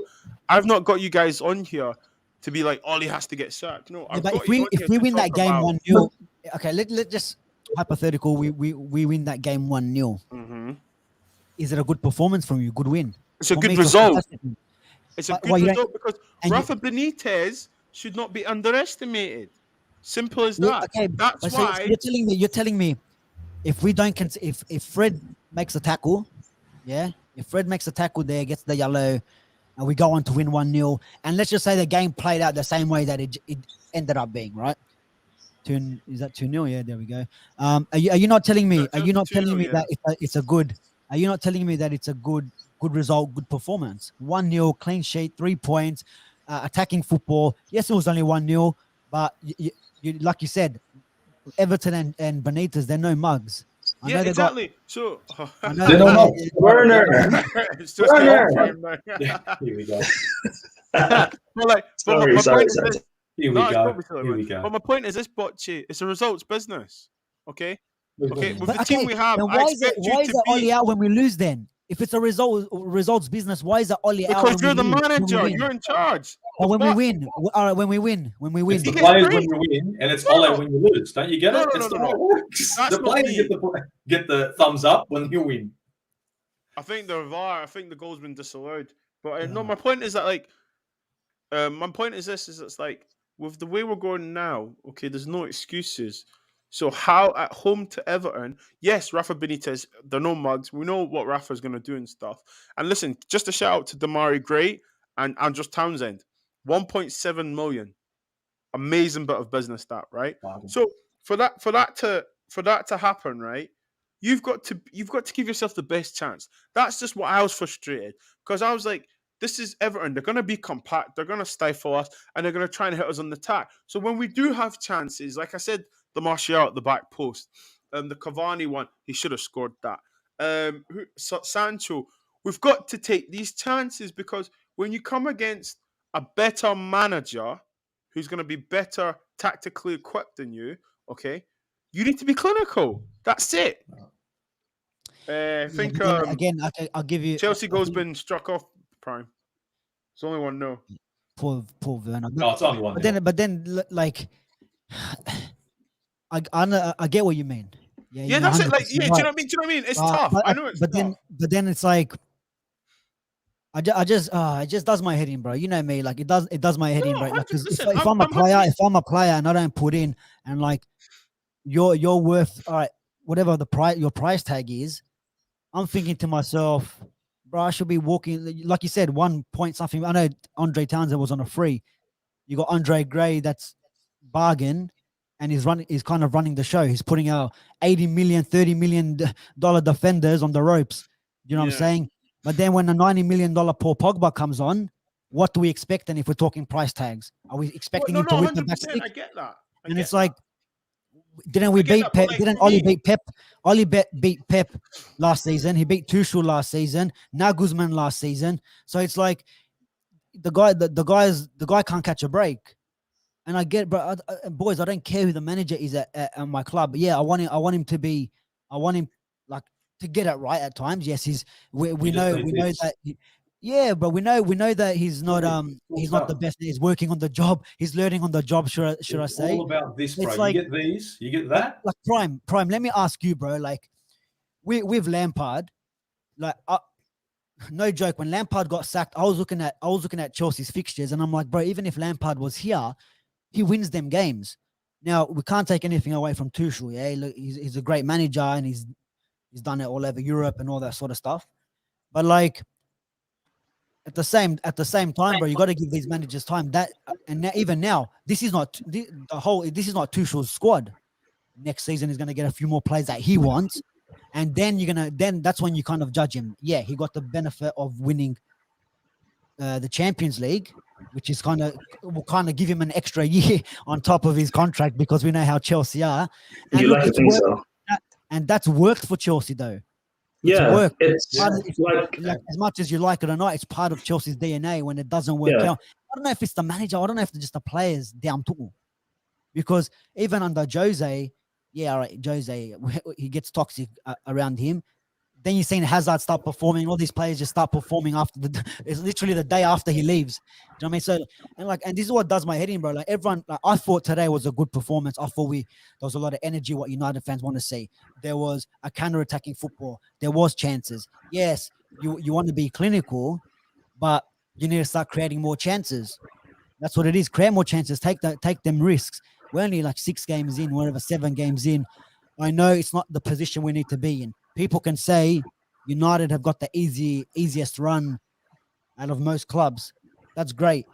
I've not got you guys on here to be like Ollie has to get sacked. No, Yeah, I've but got if you we on here if we to win that talk game about- 1-0, okay, let just hypothetical. We win that game 1-0. Mhm. Is it a good performance from you? Good win. It's a For good me, result. fantastic win. It's a But good why you don't- result because and you- Rafa Benitez should not be underestimated. Simple as Yeah, that. okay, That's but so why. you're telling me if we don't if Fred makes a tackle, yeah, if Fred makes a tackle there, gets the yellow, and we go on to win 1-0, and let's just say the game played out the same way that it ended up being, right? Is that 2-0? Yeah, there we go. Are you not telling me? Are you not telling me that it's a good? Are you not telling me that it's a good result, good performance? 1-0, clean sheet, 3 points, attacking football. Yes, it was only 1-0, but you like you said, Everton and Benitez, they're no mugs. I Yeah, know they exactly. So I know They don't know. Werner. it's just Werner. Here we go. but like, Sorry. my point is this. Here we No, it's go. probably silly, Here man. we go. But my point is this, Bocce. It's a results business. Okay. Okay. With But the team we have, then I why is expect it you to be. Ollie out when we lose then? If it's a results business, why is it Ollie out Because you're the when we manager. win? You're in charge. Or when we But- win. All right, when we win. It's the gets players praised. when you win, and it's No, Ole no. when you lose. Don't you get No, it? no, It's no, the no, way it no. works. That's The not players me. get the thumbs up when you win. I think the VAR. I think the goal's been disallowed. But no, my point is that like, my point is this: is it's like with the way we're going now. Okay, there's no excuses. So how at home to Everton? Yes, Rafa Benitez. They're no mugs. We know what Rafa's going to do and stuff. And listen, just a shout out to Damari Gray and Andros Townsend. 1.7 million. Amazing bit of business that, right? Wow. So for that to happen, right? You've got to give yourself the best chance. That's just what I was frustrated because I was like, this is Everton. They're going to be compact. They're going to stifle us, and they're going to try and hit us on the attack. So when we do have chances, like I said, the Martial at the back post, the Cavani one, he should have scored that. Sancho, we've got to take these chances because when you come against a better manager who's going to be better tactically equipped than you, okay, you need to be clinical. That's it. I think but then again, I'll give you Chelsea goal's been struck off prime. It's only 1-0. Paul Werner. No, it's only one. But then like I get what you mean. Yeah, you're that's it. Like, 100% yeah, do you know what I mean? Do you know what I mean? It's tough. I know it's but tough. then it's like it just does my head in, bro. You know me, like it does my head in, No, bro. Like, 'cause listen, if I'm a player and I don't put in and like you're worth all right, whatever your price tag is, I'm thinking to myself, bro, I should be walking like you said, 1 point something. I know Andre Townsend was on a free. You got Andre Gray, that's bargain, and he's kind of running the show. He's putting out $80 million, $30 million defenders on the ropes. You know what I'm saying? But then when the $90 million Paul Pogba comes on, what do we expect? And if we're talking price tags, are we expecting him to whip the back 100%. stick? I get that. And it's like, didn't we get beat that, but Pep? like, Didn't for Oli me- beat Pep? Oli beat Pep last season. He beat Tuchel last season. Nagelsmann last season. So it's like the guy can't catch a break. And I get, bro, boys, I don't care who the manager is at my club. But yeah, I want him like to get it right at times. Yes, we know that. Yeah, but we know that he's not the best. He's working on the job. He's learning on the job. Should I say? All about this, bro. It's You like- get these, you get that. Like prime. Let me ask you, bro. Like, with Lampard, like, no joke. When Lampard got sacked, I was looking at Chelsea's fixtures, and I'm like, bro, even if Lampard was here, he wins them games. Now we can't take anything away from Tuchel. Yeah, look, he's a great manager, and he's done it all over Europe and all that sort of stuff. But like, at the same time, bro, you got to give these managers time. That and even now, this is not this is not Tuchel's squad. Next season is going to get a few more players that he wants, and then that's when you kind of judge him. Yeah, he got the benefit of winning the Champions League, which is will give him an extra year on top of his contract, because we know how Chelsea are. And You like to think so? And that's worked for Chelsea, though. Yeah, it's like as much as you like it or not, it's part of Chelsea's DNA. When it doesn't work out, I don't know if it's the manager, I don't know if it's just the players down to, because even under Jose, all right, Jose, he gets toxic around him. Then you're seeing Hazard start performing. All these players just start performing after it's literally the day after he leaves. Do you know what I mean? So and this is what does my head in, bro. Like everyone, I thought today was a good performance. I thought there was a lot of energy. What United fans want to see. There was a counter-attacking football. There was chances. Yes, you want to be clinical, but you need to start creating more chances. That's what it is. Create more chances. Take them risks. We're only like 6 games in, whatever, 7 games in. I know it's not the position we need to be in. People can say United have got the easiest run out of most clubs. That's great.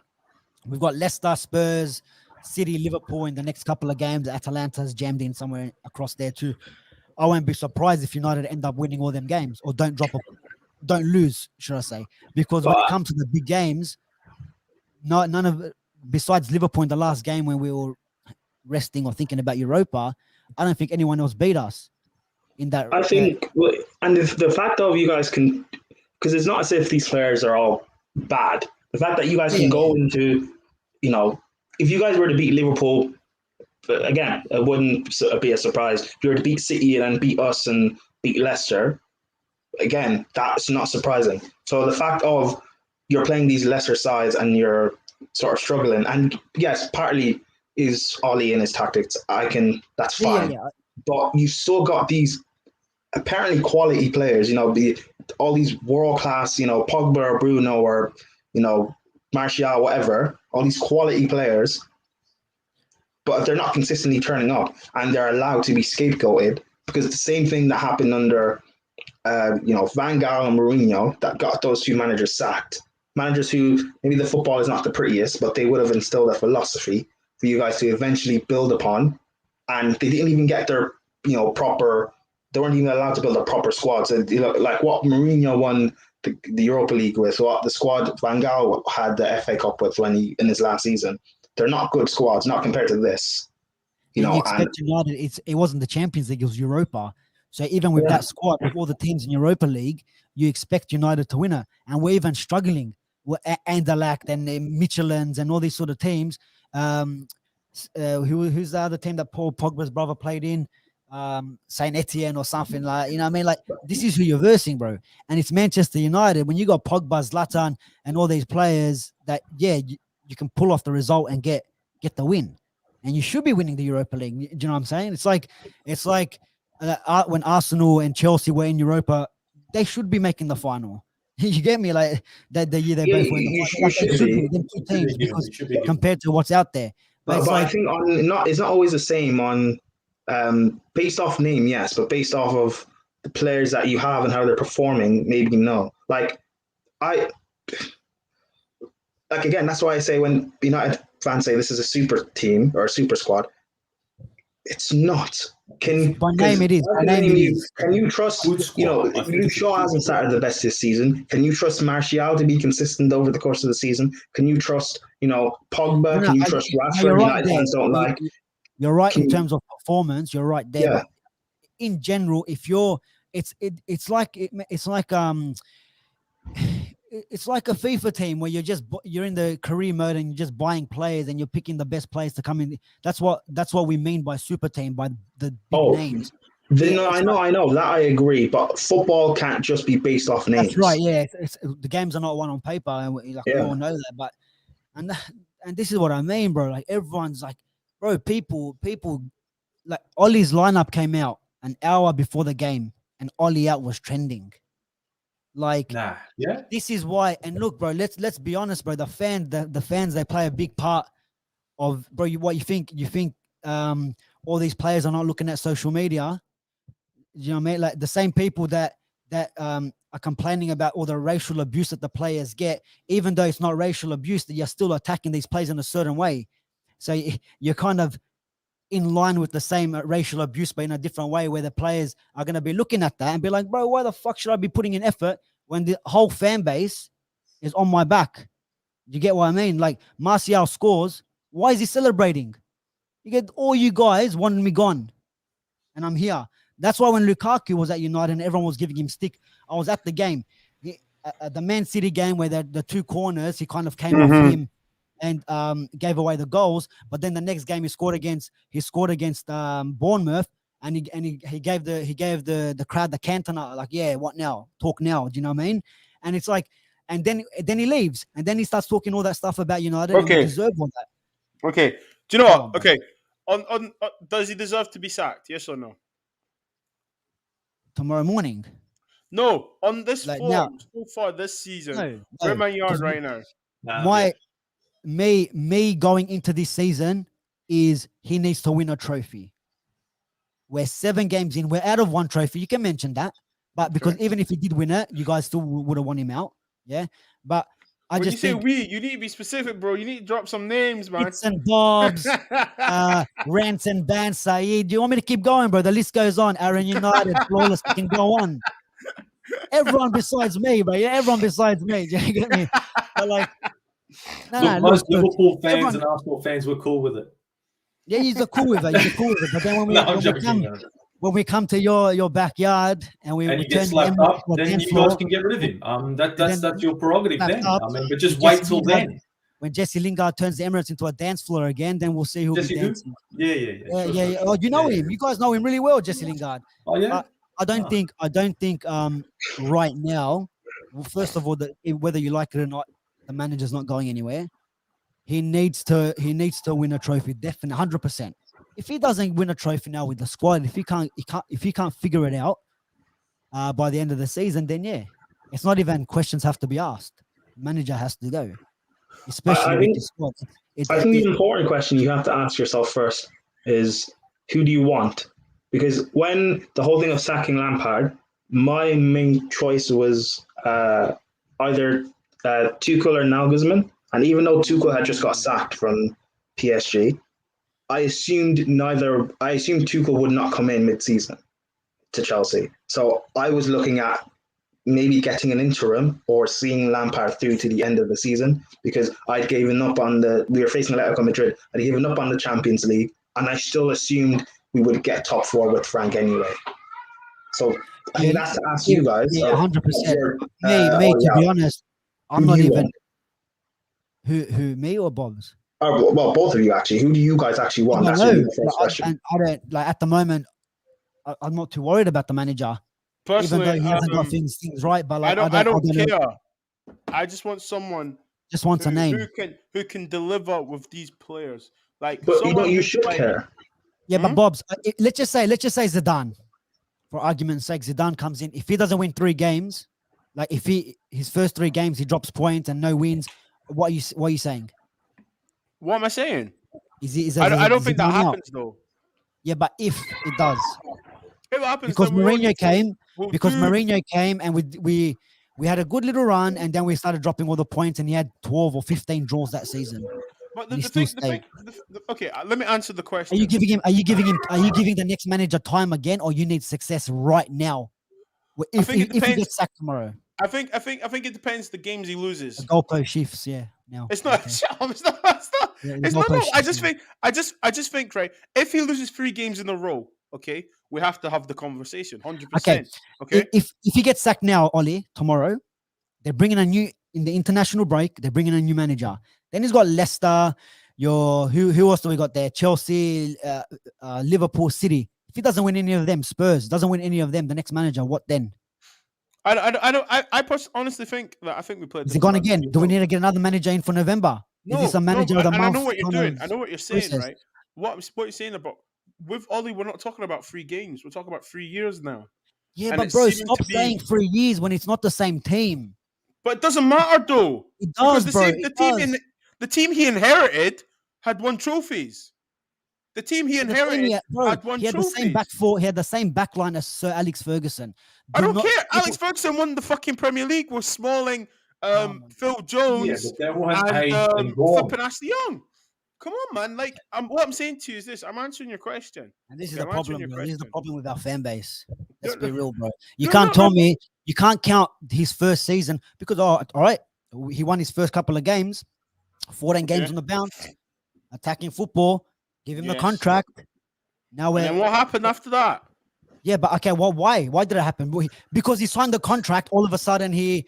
We've got Leicester, Spurs, City, Liverpool in the next couple of games. Atalanta's jammed in somewhere across there too. I won't be surprised if United end up winning all them games or don't lose, should I say? Because when it comes to the big games, none of it, besides Liverpool in the last game when we were resting or thinking about Europa, I don't think anyone else beat us in that. I think, and the fact of you guys can, because it's not as if these players are all bad. The fact that you guys can go into, if you guys were to beat Liverpool, again, it wouldn't be a surprise. If you were to beat City and then beat us and beat Leicester, again, that's not surprising. So the fact of you're playing these lesser sides and you're sort of struggling, and yes, partly is Ollie and his tactics. That's fine. Yeah. But you still got these apparently quality players, all these world class, Pogba or Bruno or, Martial, whatever, all these quality players, but they're not consistently turning up and they're allowed to be scapegoated, because it's the same thing that happened under, Van Gaal and Mourinho that got those 2 managers sacked. Managers who maybe the football is not the prettiest, but they would have instilled a philosophy for you guys to eventually build upon. And they didn't even get their, proper, they weren't even allowed to build a proper squad. So, like what Mourinho won the Europa League with, what the squad Van Gaal had the FA Cup with in his last season. They're not good squads, not compared to this. United, it wasn't the Champions League, it was Europa. So even with that squad, with all the teams in Europa League, you expect United to win it. And we're even struggling. Anderlecht and Michelins and all these sort of teams. Who's the other team that Paul Pogba's brother played in? Saint Etienne or something like, like this is who you're versing, bro. And it's Manchester United. When you got Pogba, Zlatan, and all these players that, you can pull off the result and get the win. And you should be winning the Europa League. Do you know what I'm saying? It's like when Arsenal and Chelsea were in Europa, they should be making the final. You get me? Like the year they both win. You should be. Them 2 teams, because compared to what's out there. But I think it's not always the same on based off name, yes, but based off of the players that you have and how they're performing, maybe no. Again, that's why I say when United fans say this is a super team or a super squad, it's not. By name it is. Can you trust, Luke Shaw hasn't started the best this season. Can you trust Martial to be consistent over the course of the season? Can you trust, Pogba? Can you trust Rashford? United fans don't like. You're right in terms of performance. You're right there. Yeah. But in general, if you're, it's like a FIFA team where you're in the career mode and you're just buying players and you're picking the best players to come in. That's what we mean by super team, by the big names. I know that I agree, but football can't just be based off names. That's right. Yeah, the games are not one on paper, and we all know that. But and this is what I mean, bro. Like everyone's like, bro, people like Ollie's lineup came out an hour before the game, and Ollie out was trending. Like, this is why. And look, bro, let's be honest, bro. The fans, they play a big part of, bro. You think all these players are not looking at social media? You know what I mean? Like the same people that that are complaining about all the racial abuse that the players get, even though it's not racial abuse, that you're still attacking these players in a certain way. So you're kind of in line with the same racial abuse, but in a different way, where the players are going to be looking at that and be like, bro, why the fuck should I be putting in effort when the whole fan base is on my back? You get what I mean? Like, Martial scores. Why is he celebrating? You get, all you guys wanted me gone, and I'm here. That's why when Lukaku was at United and everyone was giving him stick, I was at the game. At the Man City game where the two corners, he kind of came off him and gave away the goals. But then the next game he scored against Bournemouth, and he gave the crowd the Cantona, like, yeah, what now? Talk now. Do you know what I mean? And it's like, and then he leaves, and then he starts talking all that stuff about United. Okay. And he deserved all that. Okay. Do you know what? Okay. On does he deserve to be sacked? Yes or no? Tomorrow morning. No, on this Like form now, so far this season. no, Where am I because at right now? me going into this season is he needs to win a trophy. We're 7 games in. We're out of 1 trophy. You can mention that, but because even if he did win it, you guys still would have won him out. Yeah, but I when just you think say we, you need to be specific, bro. You need to drop some names, man. BITZ and BOBZ, Rants and Ban Saeed. Do you want me to keep going, bro? The list goes on. Aaron United, flawless. We can go on. Everyone besides me, bro. Yeah, everyone besides me. Do you get me? But like, most Liverpool fans and Arsenal fans were cool with it. Yeah, you're cool with it. You're cool with it. But then when we come to your backyard and we you get slapped up, then you guys can get rid of him. That's your prerogative then. But just wait till then. When Jesse Lingard turns the Emirates into a dance floor again, then we'll see who'll be dancing. Yeah. Oh, you know him. You guys know him really well, Jesse Lingard. Oh yeah. I don't think right now. Well, first of all, whether you like it or not, the manager's not going anywhere. He needs to win a trophy, definitely 100%. If he doesn't win a trophy now with the squad, if he can't figure it out by the end of the season, then yeah, it's not even questions have to be asked. The manager has to go, especially with the squad. I think the important question you have to ask yourself first is, who do you want? Because when the whole thing of sacking Lampard, my main choice was either Tuchel or Nagelsmann. And even though Tuchel had just got sacked from PSG, I assumed Tuchel would not come in mid-season to Chelsea. So I was looking at maybe getting an interim or seeing Lampard through to the end of the season, because I'd given up on we were facing Atletico Madrid, I'd given up on the Champions League, and I still assumed we would get top 4 with Frank anyway. So I think that's to ask you guys. Yeah, 100%. Me, to be honest, I'm not even. Who, me or BOBZ? Well, both of you actually. Who do you guys actually want? That's really the first question. I don't like at the moment. I'm not too worried about the manager, personally, even though he hasn't got things right. But like, I don't care. I just want someone. Just wants a name who can deliver with these players. Like, but you should care. Yeah, but BOBZ, let's just say Zidane, for argument's sake, Zidane comes in. If he doesn't win 3 games, like if his first 3 games he drops points and no wins, what are you saying? What am I saying? I don't think that happens though. Yeah, but if it does, if it happens, because Mourinho came, and we had a good little run, and then we started dropping all the points, and he had 12 or 15 draws that season. But the thing, okay, let me answer the question. Are you giving the next manager time again, or you need success right now? If he gets sacked tomorrow. I think it depends the games he loses. The goalpost shifts, yeah. No, it's not. Okay. It's not. No, I just think, right. If he loses 3 games in a row, okay, we have to have the conversation. 100%. Okay. If he gets sacked now, Ollie, tomorrow, they're bringing in the international break. They're bringing a new manager. Then he's got Leicester. Who else do we got there? Chelsea, Liverpool, City. If he doesn't win any of them, Spurs doesn't win any of them, the next manager, what then? I honestly think that I think we played. Is it gone again? Do we need to get another manager in for November? No, is this a manager of the month? I know what you're doing. I know what you're saying, process. right? What you're saying about with Ollie, we're not talking about 3 games. We're talking about 3 years now. Yeah, but bro, stop saying 3 years when it's not the same team. But it doesn't matter though. It does, bro. The team he inherited had won trophies. The team he The thing inherited bro, had won he had the same trophies. back four. He had the same back line as Sir Alex Ferguson. I don't not- care. people- Alex Ferguson won the fucking Premier League with Smalling, my Phil Yeah, Jones, but there weren't and and go on. flipping Ashley Young. Come on, man. Like, what I'm saying to you is this. I'm answering your question. And this is Okay, the I'm answering problem, your bro. This is the question. problem with our fan base. Let's No, be no. real, bro. You No, can't no, tell no. me you can't count his first season because all right, he won his first couple of games, 14 games Okay. on the bounce, attacking football, give him the Yes. contract. Now And then we're what happened after that? yeah, but okay, well, why? Why did it happen? Because he signed the contract. All of a sudden, he's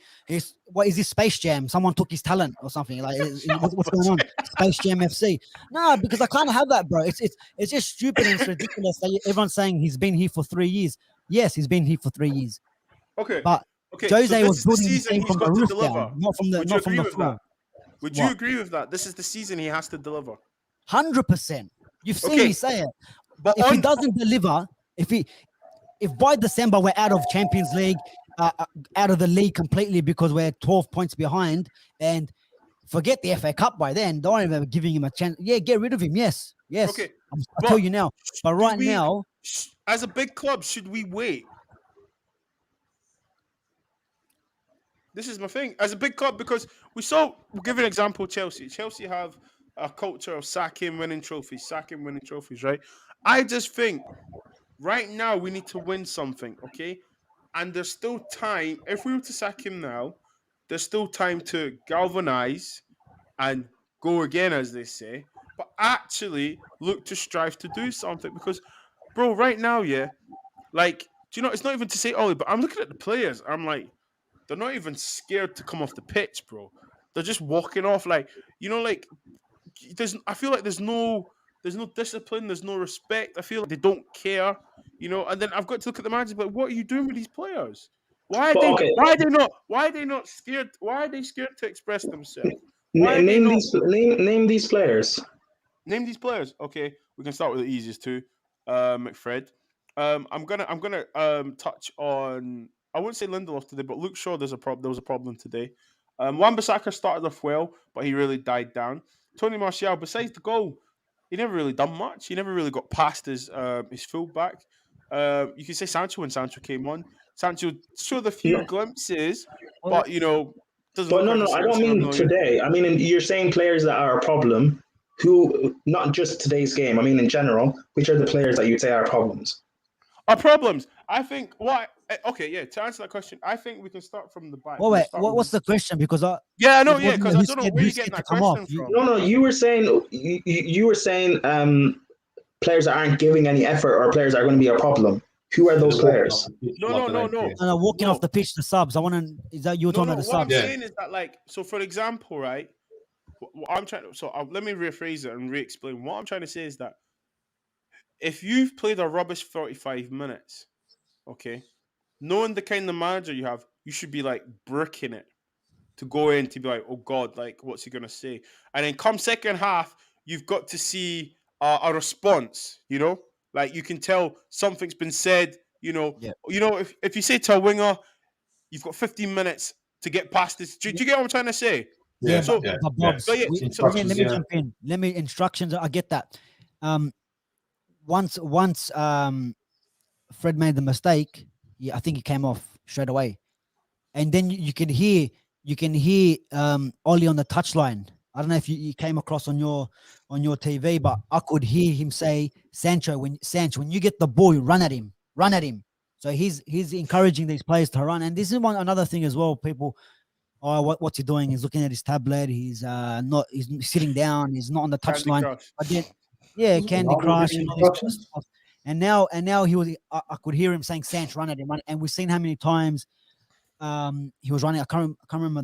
what is this Space Jam? Someone took his talent or something. Like, what's going on? Space Jam FC? No, because I can't have that, bro. It's just stupid and it's ridiculous. Everyone's saying he's been here for 3 years. Yes, he's been here for 3 years, Okay. but Okay. Jose So this was is the building the season team he's from the got to roof deliver. down, not from the Would you not from agree the with floor. that? Would you What? agree with that? This is the season he has to deliver. 100%. You've seen Okay. me say it. But If he on doesn't deliver, if by December we're out of Champions League, out of the league completely because we're 12 points behind, and forget the FA Cup by then, don't even giving him a chance. Yeah, get rid of him. Yes. Okay, I'll tell you now. But do right we- now, as a big club, should we wait? This is my thing. As a big club, because we'll give an example, Chelsea. Chelsea have a culture of sacking, winning trophies, right? I just think right now we need to win something, okay? And there's still time. If we were to sack him now, there's still time to galvanize and go again, as they say, but actually look to strive to do something. Because, bro, right now, yeah, like, do you know, it's not even to say Ollie, but I'm looking at the players. I'm like, they're not even scared to come off the pitch, bro. They're just walking off, like, like I feel like there's no discipline, there's no respect. I feel like they don't care, And then I've got to look at the managers, but what are you doing with these players? Why are But they? okay. Why are they not scared? Why are they scared to express themselves? Why are they Name not- these players. Name these players. Okay, we can start with the easiest two. McFred. I'm gonna touch on. I wouldn't say Lindelof today, but Luke Shaw. There was a problem today. Wan-Bissaka started off well, but he really died down. Tony Martial, besides the goal, he never really done much. He never really got past his fullback. You can say Sancho when Sancho came on. Sancho showed a few No. glimpses, Oh, but doesn't But look no, like the I same don't sort of mean million. today. I mean, you're saying players that are a problem, who, not just today's game, I mean, in general, which are the players that you'd say are problems? Our problems. I think okay, yeah. To answer that question, I think we can start from the back. well, We'll wait, start with- what's the question? Because Yeah, I know, it yeah, wasn't because I who's don't know scared- where you're who's getting scared that to come off. question from. No, you were saying players that aren't giving any effort or players that are going to be a problem. Who are those players? No. walking No. off the pitch, the subs. Is that you were talking about the What I'm subs? Yeah. saying is that, like, so for example, right? What I'm trying to, let me rephrase it and re-explain. What I'm trying to say is that if you've played a rubbish 45 minutes, okay, knowing the kind of manager you have, you should be like bricking it to go in to be like, oh God, like what's he gonna say? And then come second half, you've got to see a response. Like you can tell something's been said. Yeah. If you say to a winger, you've got 15 minutes to get past this. Do you get what I'm trying to say? Yeah, So- but Bobs, So, yeah, let me instructions, yeah. jump in. Let me instructions. I get that. Once Fred made the mistake, I think he came off straight away, and then you can hear Ollie on the touchline. I don't know if you came across on your TV, but I could hear him say, Sancho, when you get the ball, you run at him. So he's encouraging these players to run, and this is another thing as well. People, what's he doing? He's looking at his tablet. He's he's sitting down. He's not on the Candy touchline. Crush. But then, yeah, Candy Not Crush reading and all this sort of instructions? stuff. And now he was. I could hear him saying, "Sanch, run at him," and we've seen how many times he was running. I can't remember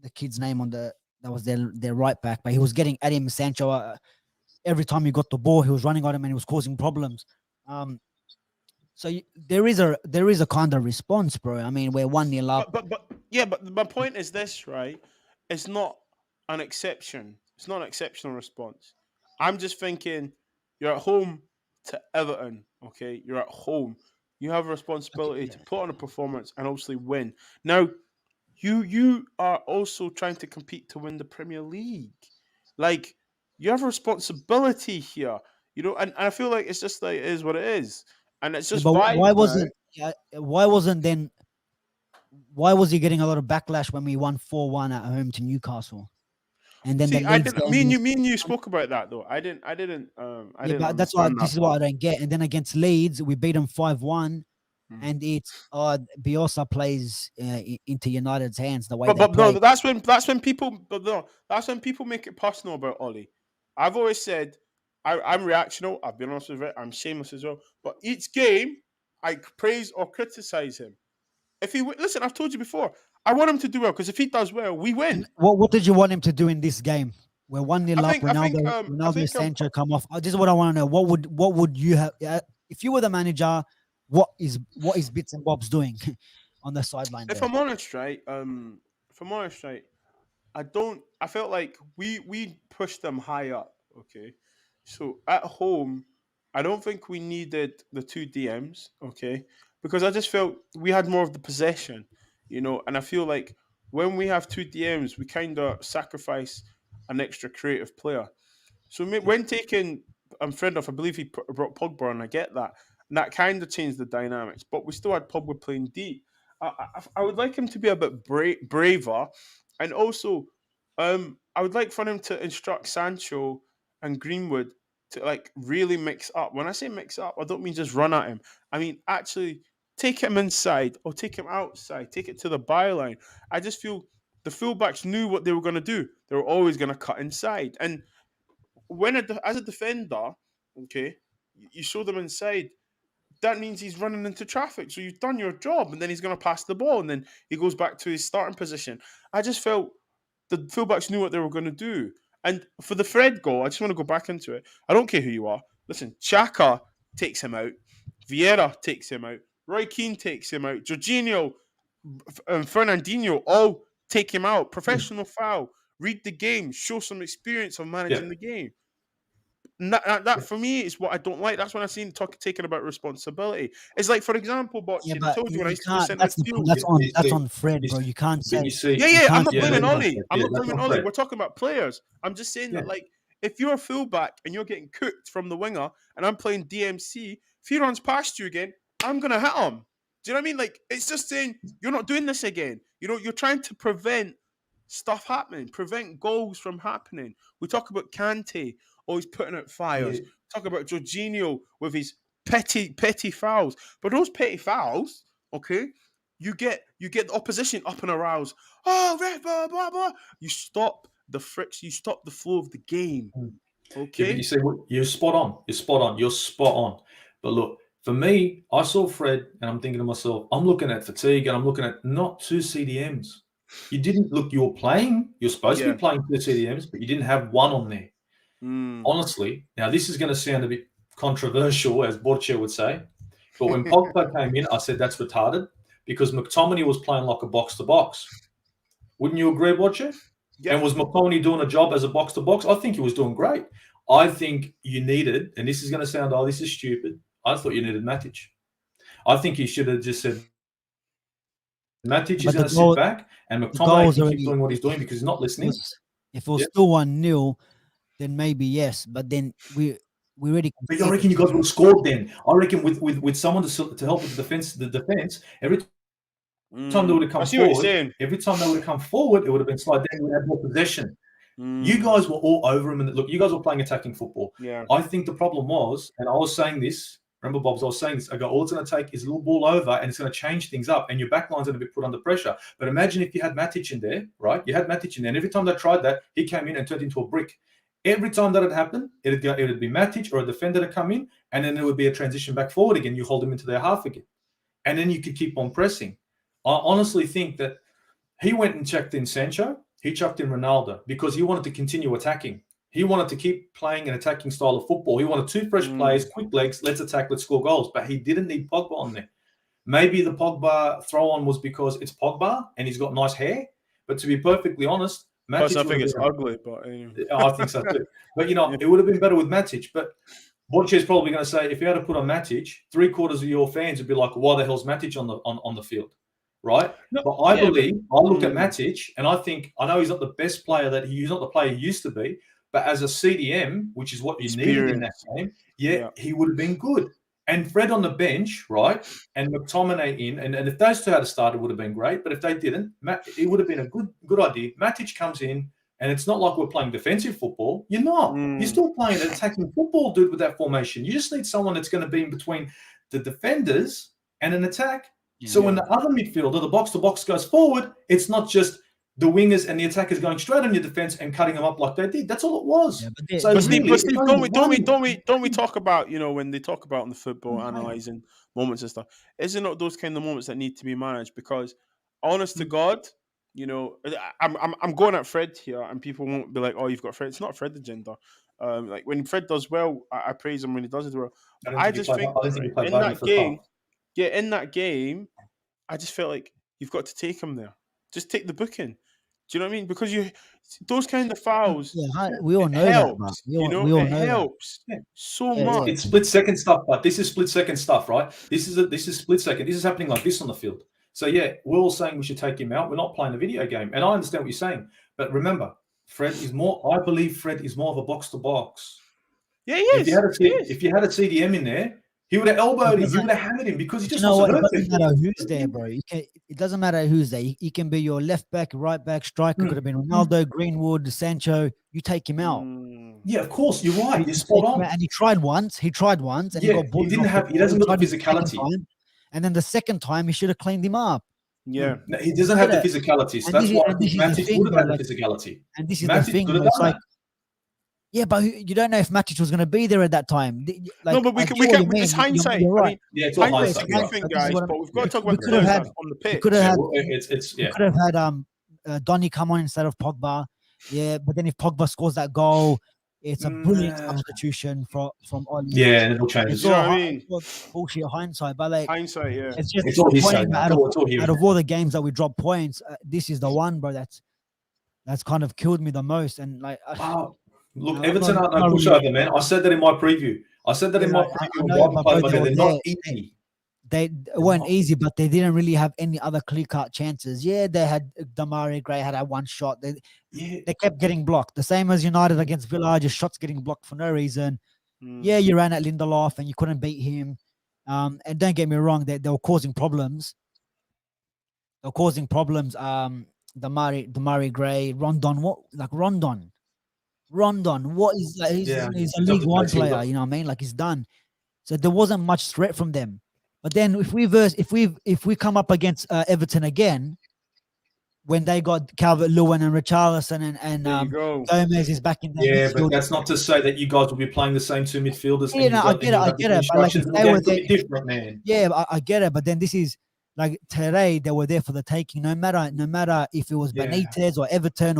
the kid's name that was their right back, but he was getting at him, Sancho. Every time he got the ball, he was running at him and he was causing problems. So there is a kind of response, bro. I mean, we're 1-0 up. But my point is this, right? It's not an exception. It's not an exceptional response. I'm just thinking you're at home to Everton, okay? You're at home. You have a responsibility to put on a performance and obviously win. Now, you are also trying to compete to win the Premier League. Like, you have a responsibility here. You know, and I feel like it's just like it is what it is, and it's Yeah, just but vibes why now. wasn't? Yeah, why wasn't then? Why was he getting a lot of backlash when we won 4-1 at home to Newcastle? And then the See, I Leeds didn't. game was, Me and you spoke about that though. I didn't. I yeah, didn't but that's why understand this that is what part. I don't get. And then against Leeds, we beat them 5-1, Mm. and it's Bielsa plays into United's hands the way But they no, play. that's when people. But no, that's when people make it personal about Ollie. I've always said I'm reactional. I've been honest with it. I'm shameless as well. But each game, I praise or criticize him. If he listen, I've told you before. I want him to do well because if he does well, we win. And what did you want him to do in this game? We're 1-0 up. I think Ronaldo, Sancho come off. This is what I want to know. What would you have if you were the manager? What is Bits and Bobs doing on the sideline if there? I'm honest, right? If I'm honest, right? I don't. I felt like we pushed them high up. Okay, so at home, I don't think we needed the two DMs. Okay, because I just felt we had more of the possession, you know, and I feel like when we have two DMs, we kind of sacrifice an extra creative player. So when taking friend off, I believe he brought Pogba, and I get that, and that kind of changed the dynamics. But we still had Pogba playing deep. I would like him to be a bit braver, and also, I would like for him to instruct Sancho and Greenwood to like really mix up. When I say mix up, I don't mean just run at him. I mean actually take him inside or take him outside, take it to the byline. I just feel the fullbacks knew what they were going to do. They were always going to cut inside, and as a defender, okay, you show them inside. That means he's running into traffic. So you've done your job, and then he's going to pass the ball, and then he goes back to his starting position. I just felt the fullbacks knew what they were going to do. And for the Fred goal, I just want to go back into it. I don't care who you are. Listen, Xhaka takes him out. Vieira takes him out. Roy Keane takes him out. Jorginho and Fernandinho all take him out. Professional foul. Read the game. Show some experience of managing the game. And that for me is what I don't like. That's when I seen taking about responsibility. It's like, for example, Yeah, Bochin, I but told you when I you used to play can't. centre midfield. That's on Fred, bro. You can't But say. you see, Yeah, You yeah. I'm can't not say blaming that's Ollie. I'm not that's blaming not Ollie. fair. We're talking about players. I'm just saying that, like, if you're a fullback and you're getting cooked from the winger, and I'm playing DMC, if he runs past you again, I'm gonna hit him. Do you know what I mean? Like, it's just saying you're not doing this again. You know, you're trying to prevent stuff happening, prevent goals from happening. We talk about Kante always putting out fires. Yeah. Talk about Jorginho with his petty fouls. But those petty fouls, okay, you get the opposition up and aroused. Oh, ref, blah, blah, blah. You stop the fricks. You stop the flow of the game. Yeah, but Okay. you see, you're spot on. You're spot on. You're spot on. But look, for me, I saw Fred, and I'm thinking to myself, I'm looking at fatigue, and I'm looking at not two CDMs. You didn't look. You were playing. You're supposed to be playing two CDMs, but you didn't have one on there. Honestly, now this is going to sound a bit controversial, as Borche would say, but when Pogba came in, I said that's retarded because McTominay was playing like a box-to-box. Wouldn't you agree, Borche? Yeah. And was McTominay doing a job as a box-to-box? I think he was doing great. I think you needed, and this is going to sound, oh, this is stupid. I thought you needed Matic. I think he should have just said, Matic is going to sit back, and McTominay can keep doing what he's doing because he's not listening. If it was still 1-0, then maybe yes. But then we already. But I reckon you guys would have scored then. I reckon with someone to help with the defense, every time they would have come forward, it would have been slide down. We would have more possession. You guys were all over him, and look, you guys were playing attacking football. Yeah. I think the problem was, and I was saying this. Remember, Bobs, I was saying this. I go, all it's going to take is a little ball over, and it's going to change things up, and your backline's going to be put under pressure. But imagine if you had Matic in there, right? You had Matic in there, and every time they tried that, he came in and turned into a brick. Every time that had happened, it would be Matic or a defender to come in, and then there would be a transition back forward again. You hold them into their half again, and then you could keep on pressing. I honestly think that he went and checked in Sancho. He chucked in Ronaldo because he wanted to continue attacking. He wanted to keep playing an attacking style of football. He wanted two fresh players, quick legs, let's attack, let's score goals. But he didn't need Pogba on there. Maybe the Pogba throw-on was because it's Pogba and he's got nice hair. But to be perfectly honest, Matic I think it's ugly, but anyway. I think so too. But, it would have been better with Matic. But Borche's probably going to say, if you had to put on Matic, 3/4 of your fans would be like, why the hell's Matic on the field? Right? No, but I look at Matic and I think, I know he's not the best player he's not the player he used to be, But as a CDM, which is what you needed in that game, he would have been good. And Fred on the bench, right, and McTominay in, and if those two had started, it would have been great. But if they didn't, it would have been a good idea. Matic comes in, and it's not like we're playing defensive football. You're not. You're still playing attacking football, dude, with that formation. You just need someone that's going to be in between the defenders and an attack. So when the other midfielder, the box-to-box goes forward, it's not just the wingers and the attackers going straight on your defense and cutting them up like they did. That's all it was. Yeah, but Steve, don't we talk about, you know, when they talk about in the football analysing moments and stuff, is it not those kind of moments that need to be managed? Because honest to God, you know, I'm going at Fred here, and people won't be like, "Oh, you've got Fred." It's not Fred agenda. Like when Fred does well, I praise him when he does it well. I just think in that game, I just felt like you've got to take him there. Just take the booking. Do you know what I mean? Because those kind of fouls, we all know helps, that. It helps so much. It's split second stuff, but this is split second stuff, right? This is split second. This is happening like this on the field. So yeah, we're all saying we should take him out. We're not playing a video game, and I understand what you're saying. But remember, Fred is more. I believe Fred is more of a box to box. Yeah, he is. If you had a CDM in there, he would have elbowed him. He would have hammered him because he just wasn't hurt. It doesn't matter who's there, bro. It doesn't matter who's there. He can be your left back, right back, striker. Could have been Ronaldo, Greenwood, Sancho. You take him out. Yeah, of course. You're right. You're spot on. And he tried once, and he got he didn't have. He doesn't have the physicality. And then the second time, he should have cleaned him up. Yeah, no, he doesn't have the physicality. So that's why Matic would have had the physicality. And this is the thing. It's like, yeah, but you don't know if Matic was going to be there at that time. Like, no, but we can. It's hindsight. You're right. It's all hindsight. Guys, but we've got to talk about the players on the pitch. We could have had Donny come on instead of Pogba. Yeah, but then if Pogba scores that goal, it's a brilliant substitution from Oli. Yeah, and it'll change. You know what I mean? Bullshit hindsight, but like hindsight, yeah. It's just all he's saying. Out of all the games that we drop points, this is the one, bro. That's kind of killed me the most. And like, look, Everton aren't no pushover, man. I said that in my preview. But they're not easy. They weren't easy, but they didn't really have any other clear-cut chances. Yeah, they had Damari Gray had one shot. They kept getting blocked. The same as United against Villa, just shots getting blocked for no reason. Yeah, you ran at Lindelof and you couldn't beat him. And don't get me wrong, they were causing problems. Damari Gray, Rondon. What is that? He's a League One player, you know what I mean? Like he's done. So there wasn't much threat from them. But then if we come up against Everton again, when they got Calvert-Lewin and Richarlison and Gomez is back in there. Yeah, but that's not to say that you guys will be playing the same two midfielders. Yeah, no, I get it. But like they were different, man. Yeah, I get it. But then this is like today they were there for the taking. No matter if it was Benitez or Everton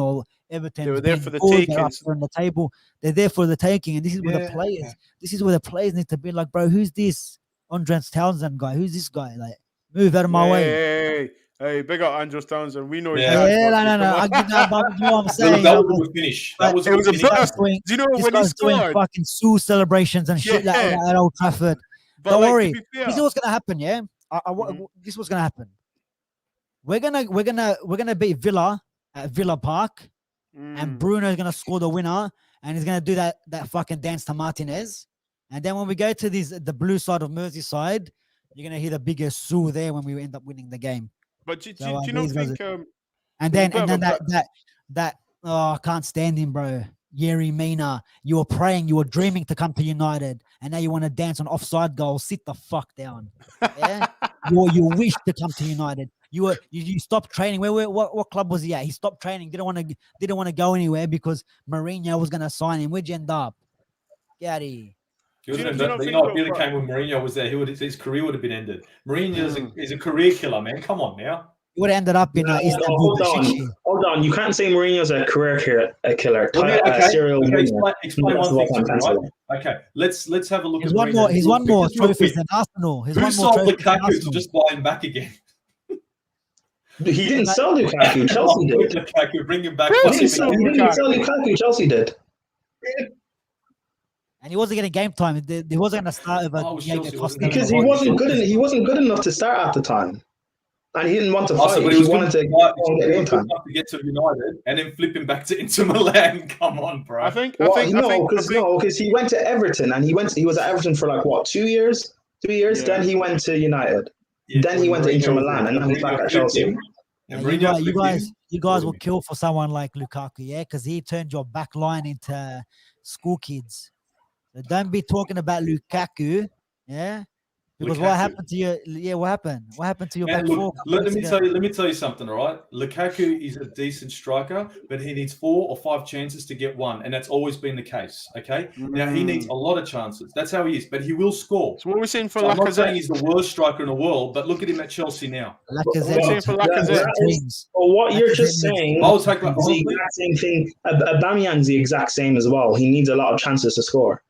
they were there for the taking. On the table, they're there for the taking, and this is where the players. Yeah. This is where the players need to be like, bro, who's this Andres Townsend guy? Who's this guy? Like, move out of my way. Hey, big up Andres Townsend. We know. No. I get that, but you know what I'm saying. That was a finish. That was a finish. Do you know when he scored? Fucking Sue celebrations and shit like that at Old Trafford. But don't worry. This is what's gonna happen. Yeah, this is what's gonna happen. We're gonna beat Villa at Villa Park, and Bruno's gonna score the winner, and he's gonna do that fucking dance to Martinez. And then when we go to the blue side of Merseyside, you're gonna hear the biggest Sue there when we end up winning the game. But do you not think? And then that I can't stand him, bro. Yerry Mina, you were praying, you were dreaming to come to United, and now you want to dance on offside goals. Sit the fuck down. Yeah, you wish to come to United. You stopped training. What club was he at? He stopped training. Didn't want to go anywhere because Mourinho was gonna sign him. Where'd you end up? Get out of here. If Billy came when Mourinho was there, his career would have been ended. Mourinho is a career killer, man. Come on now. He would have ended up in Istanbul. Hold on. You can't say Mourinho's a career killer. Explain one thing to me, right? Okay, let's have a look. He's won more trophies than Arsenal. Who sold Lukaku to just buy him back again? He didn't sell Lukaku. Chelsea did. Lukaku, bring him back. He didn't sell Lukaku. Chelsea did. And he wasn't getting game time. He wasn't going to start over because he wasn't good enough to start at the time. And he didn't want to Also, fight. but He was wanted to get in time. to get to United and then flip him back to Inter Milan. Come on, bro. I think Because he went to Everton and he was at Everton for like what 2 years, 3 years. Yeah. Then he went to United. Yeah, Then he went to Inter Mourinho- Milan, and now he's back Mourinho at flipped Chelsea. him. Yeah, And you Mourinho guys, you flipped guys, him. you guys will kill for someone like Lukaku, yeah, because he turned your back line into school kids. So don't be talking about Lukaku, yeah. Because what Lukaku. happened to your? Yeah, what happened? What happened to your Man, back four? look, let me tell you something, all right? Lukaku is a decent striker, but he needs 4 or 5 chances to get one, and that's always been the case. Okay, now he needs a lot of chances. That's how he is, but he will score. So what are we saying for So I'm not saying Lacazette? he's the worst striker in the world, but look at him at Chelsea now. We're saying for Lacazette. Or what you're just saying I'll take is the exact same thing. Aubameyang's the exact same as well. He needs a lot of chances to score.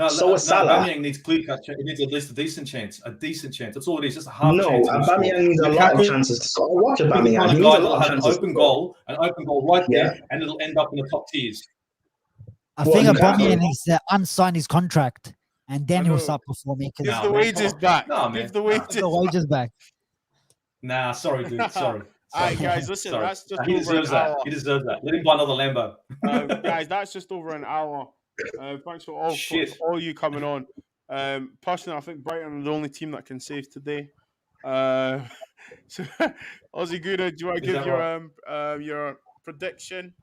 So is Salah. Aubameyang needs clear cut. He needs at least a decent chance. A decent chance. That's all it is. Just a half No, chance. Aubameyang needs a lot of chances to score. Watch Aubameyang. He needs a lot of an chances. open goal right there, and it'll end up in the top tiers. I think Lukaku? Aubameyang needs to unsign his contract, and then he'll start performing. Give Nah, the man, wages come on. back. Nah, man. Give the Nah. wages. The wages back. Nah, sorry, dude. Sorry. All right, guys, listen. Sorry. That's just He over deserves an that. hour. He deserves that. Let him buy another Lambo. Guys, that's just over an hour. Thanks for Shit. all you coming on. Personally, I think Brighton are the only team that can save today. So, Aussie Gouda, do you want to Is give that your prediction?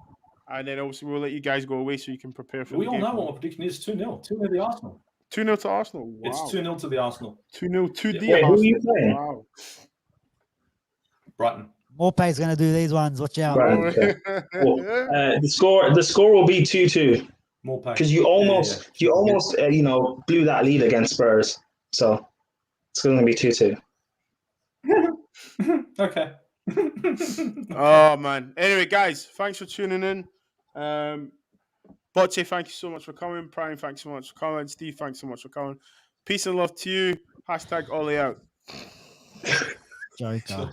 And then obviously we'll let you guys go away so you can prepare for We the all game. know what my prediction is. 2-0. 2-0 the Arsenal. 2-0 to Arsenal. Wow. It's 2-0 to the Arsenal. 2-0 to the Wait, Arsenal. who are you playing? Wow. Brighton. Morpay's gonna do these ones. Watch out. Right, okay. Well, the score will be 2-2 More pay. because you almost blew that lead against Spurs. So it's going to be 2-2. Okay. Oh man. Anyway, guys, thanks for tuning in. BOBZ, thank you so much for coming. Prime, thanks so much for coming. Steve, thanks so much for coming. Peace and love to you. #Ollie out. Joker.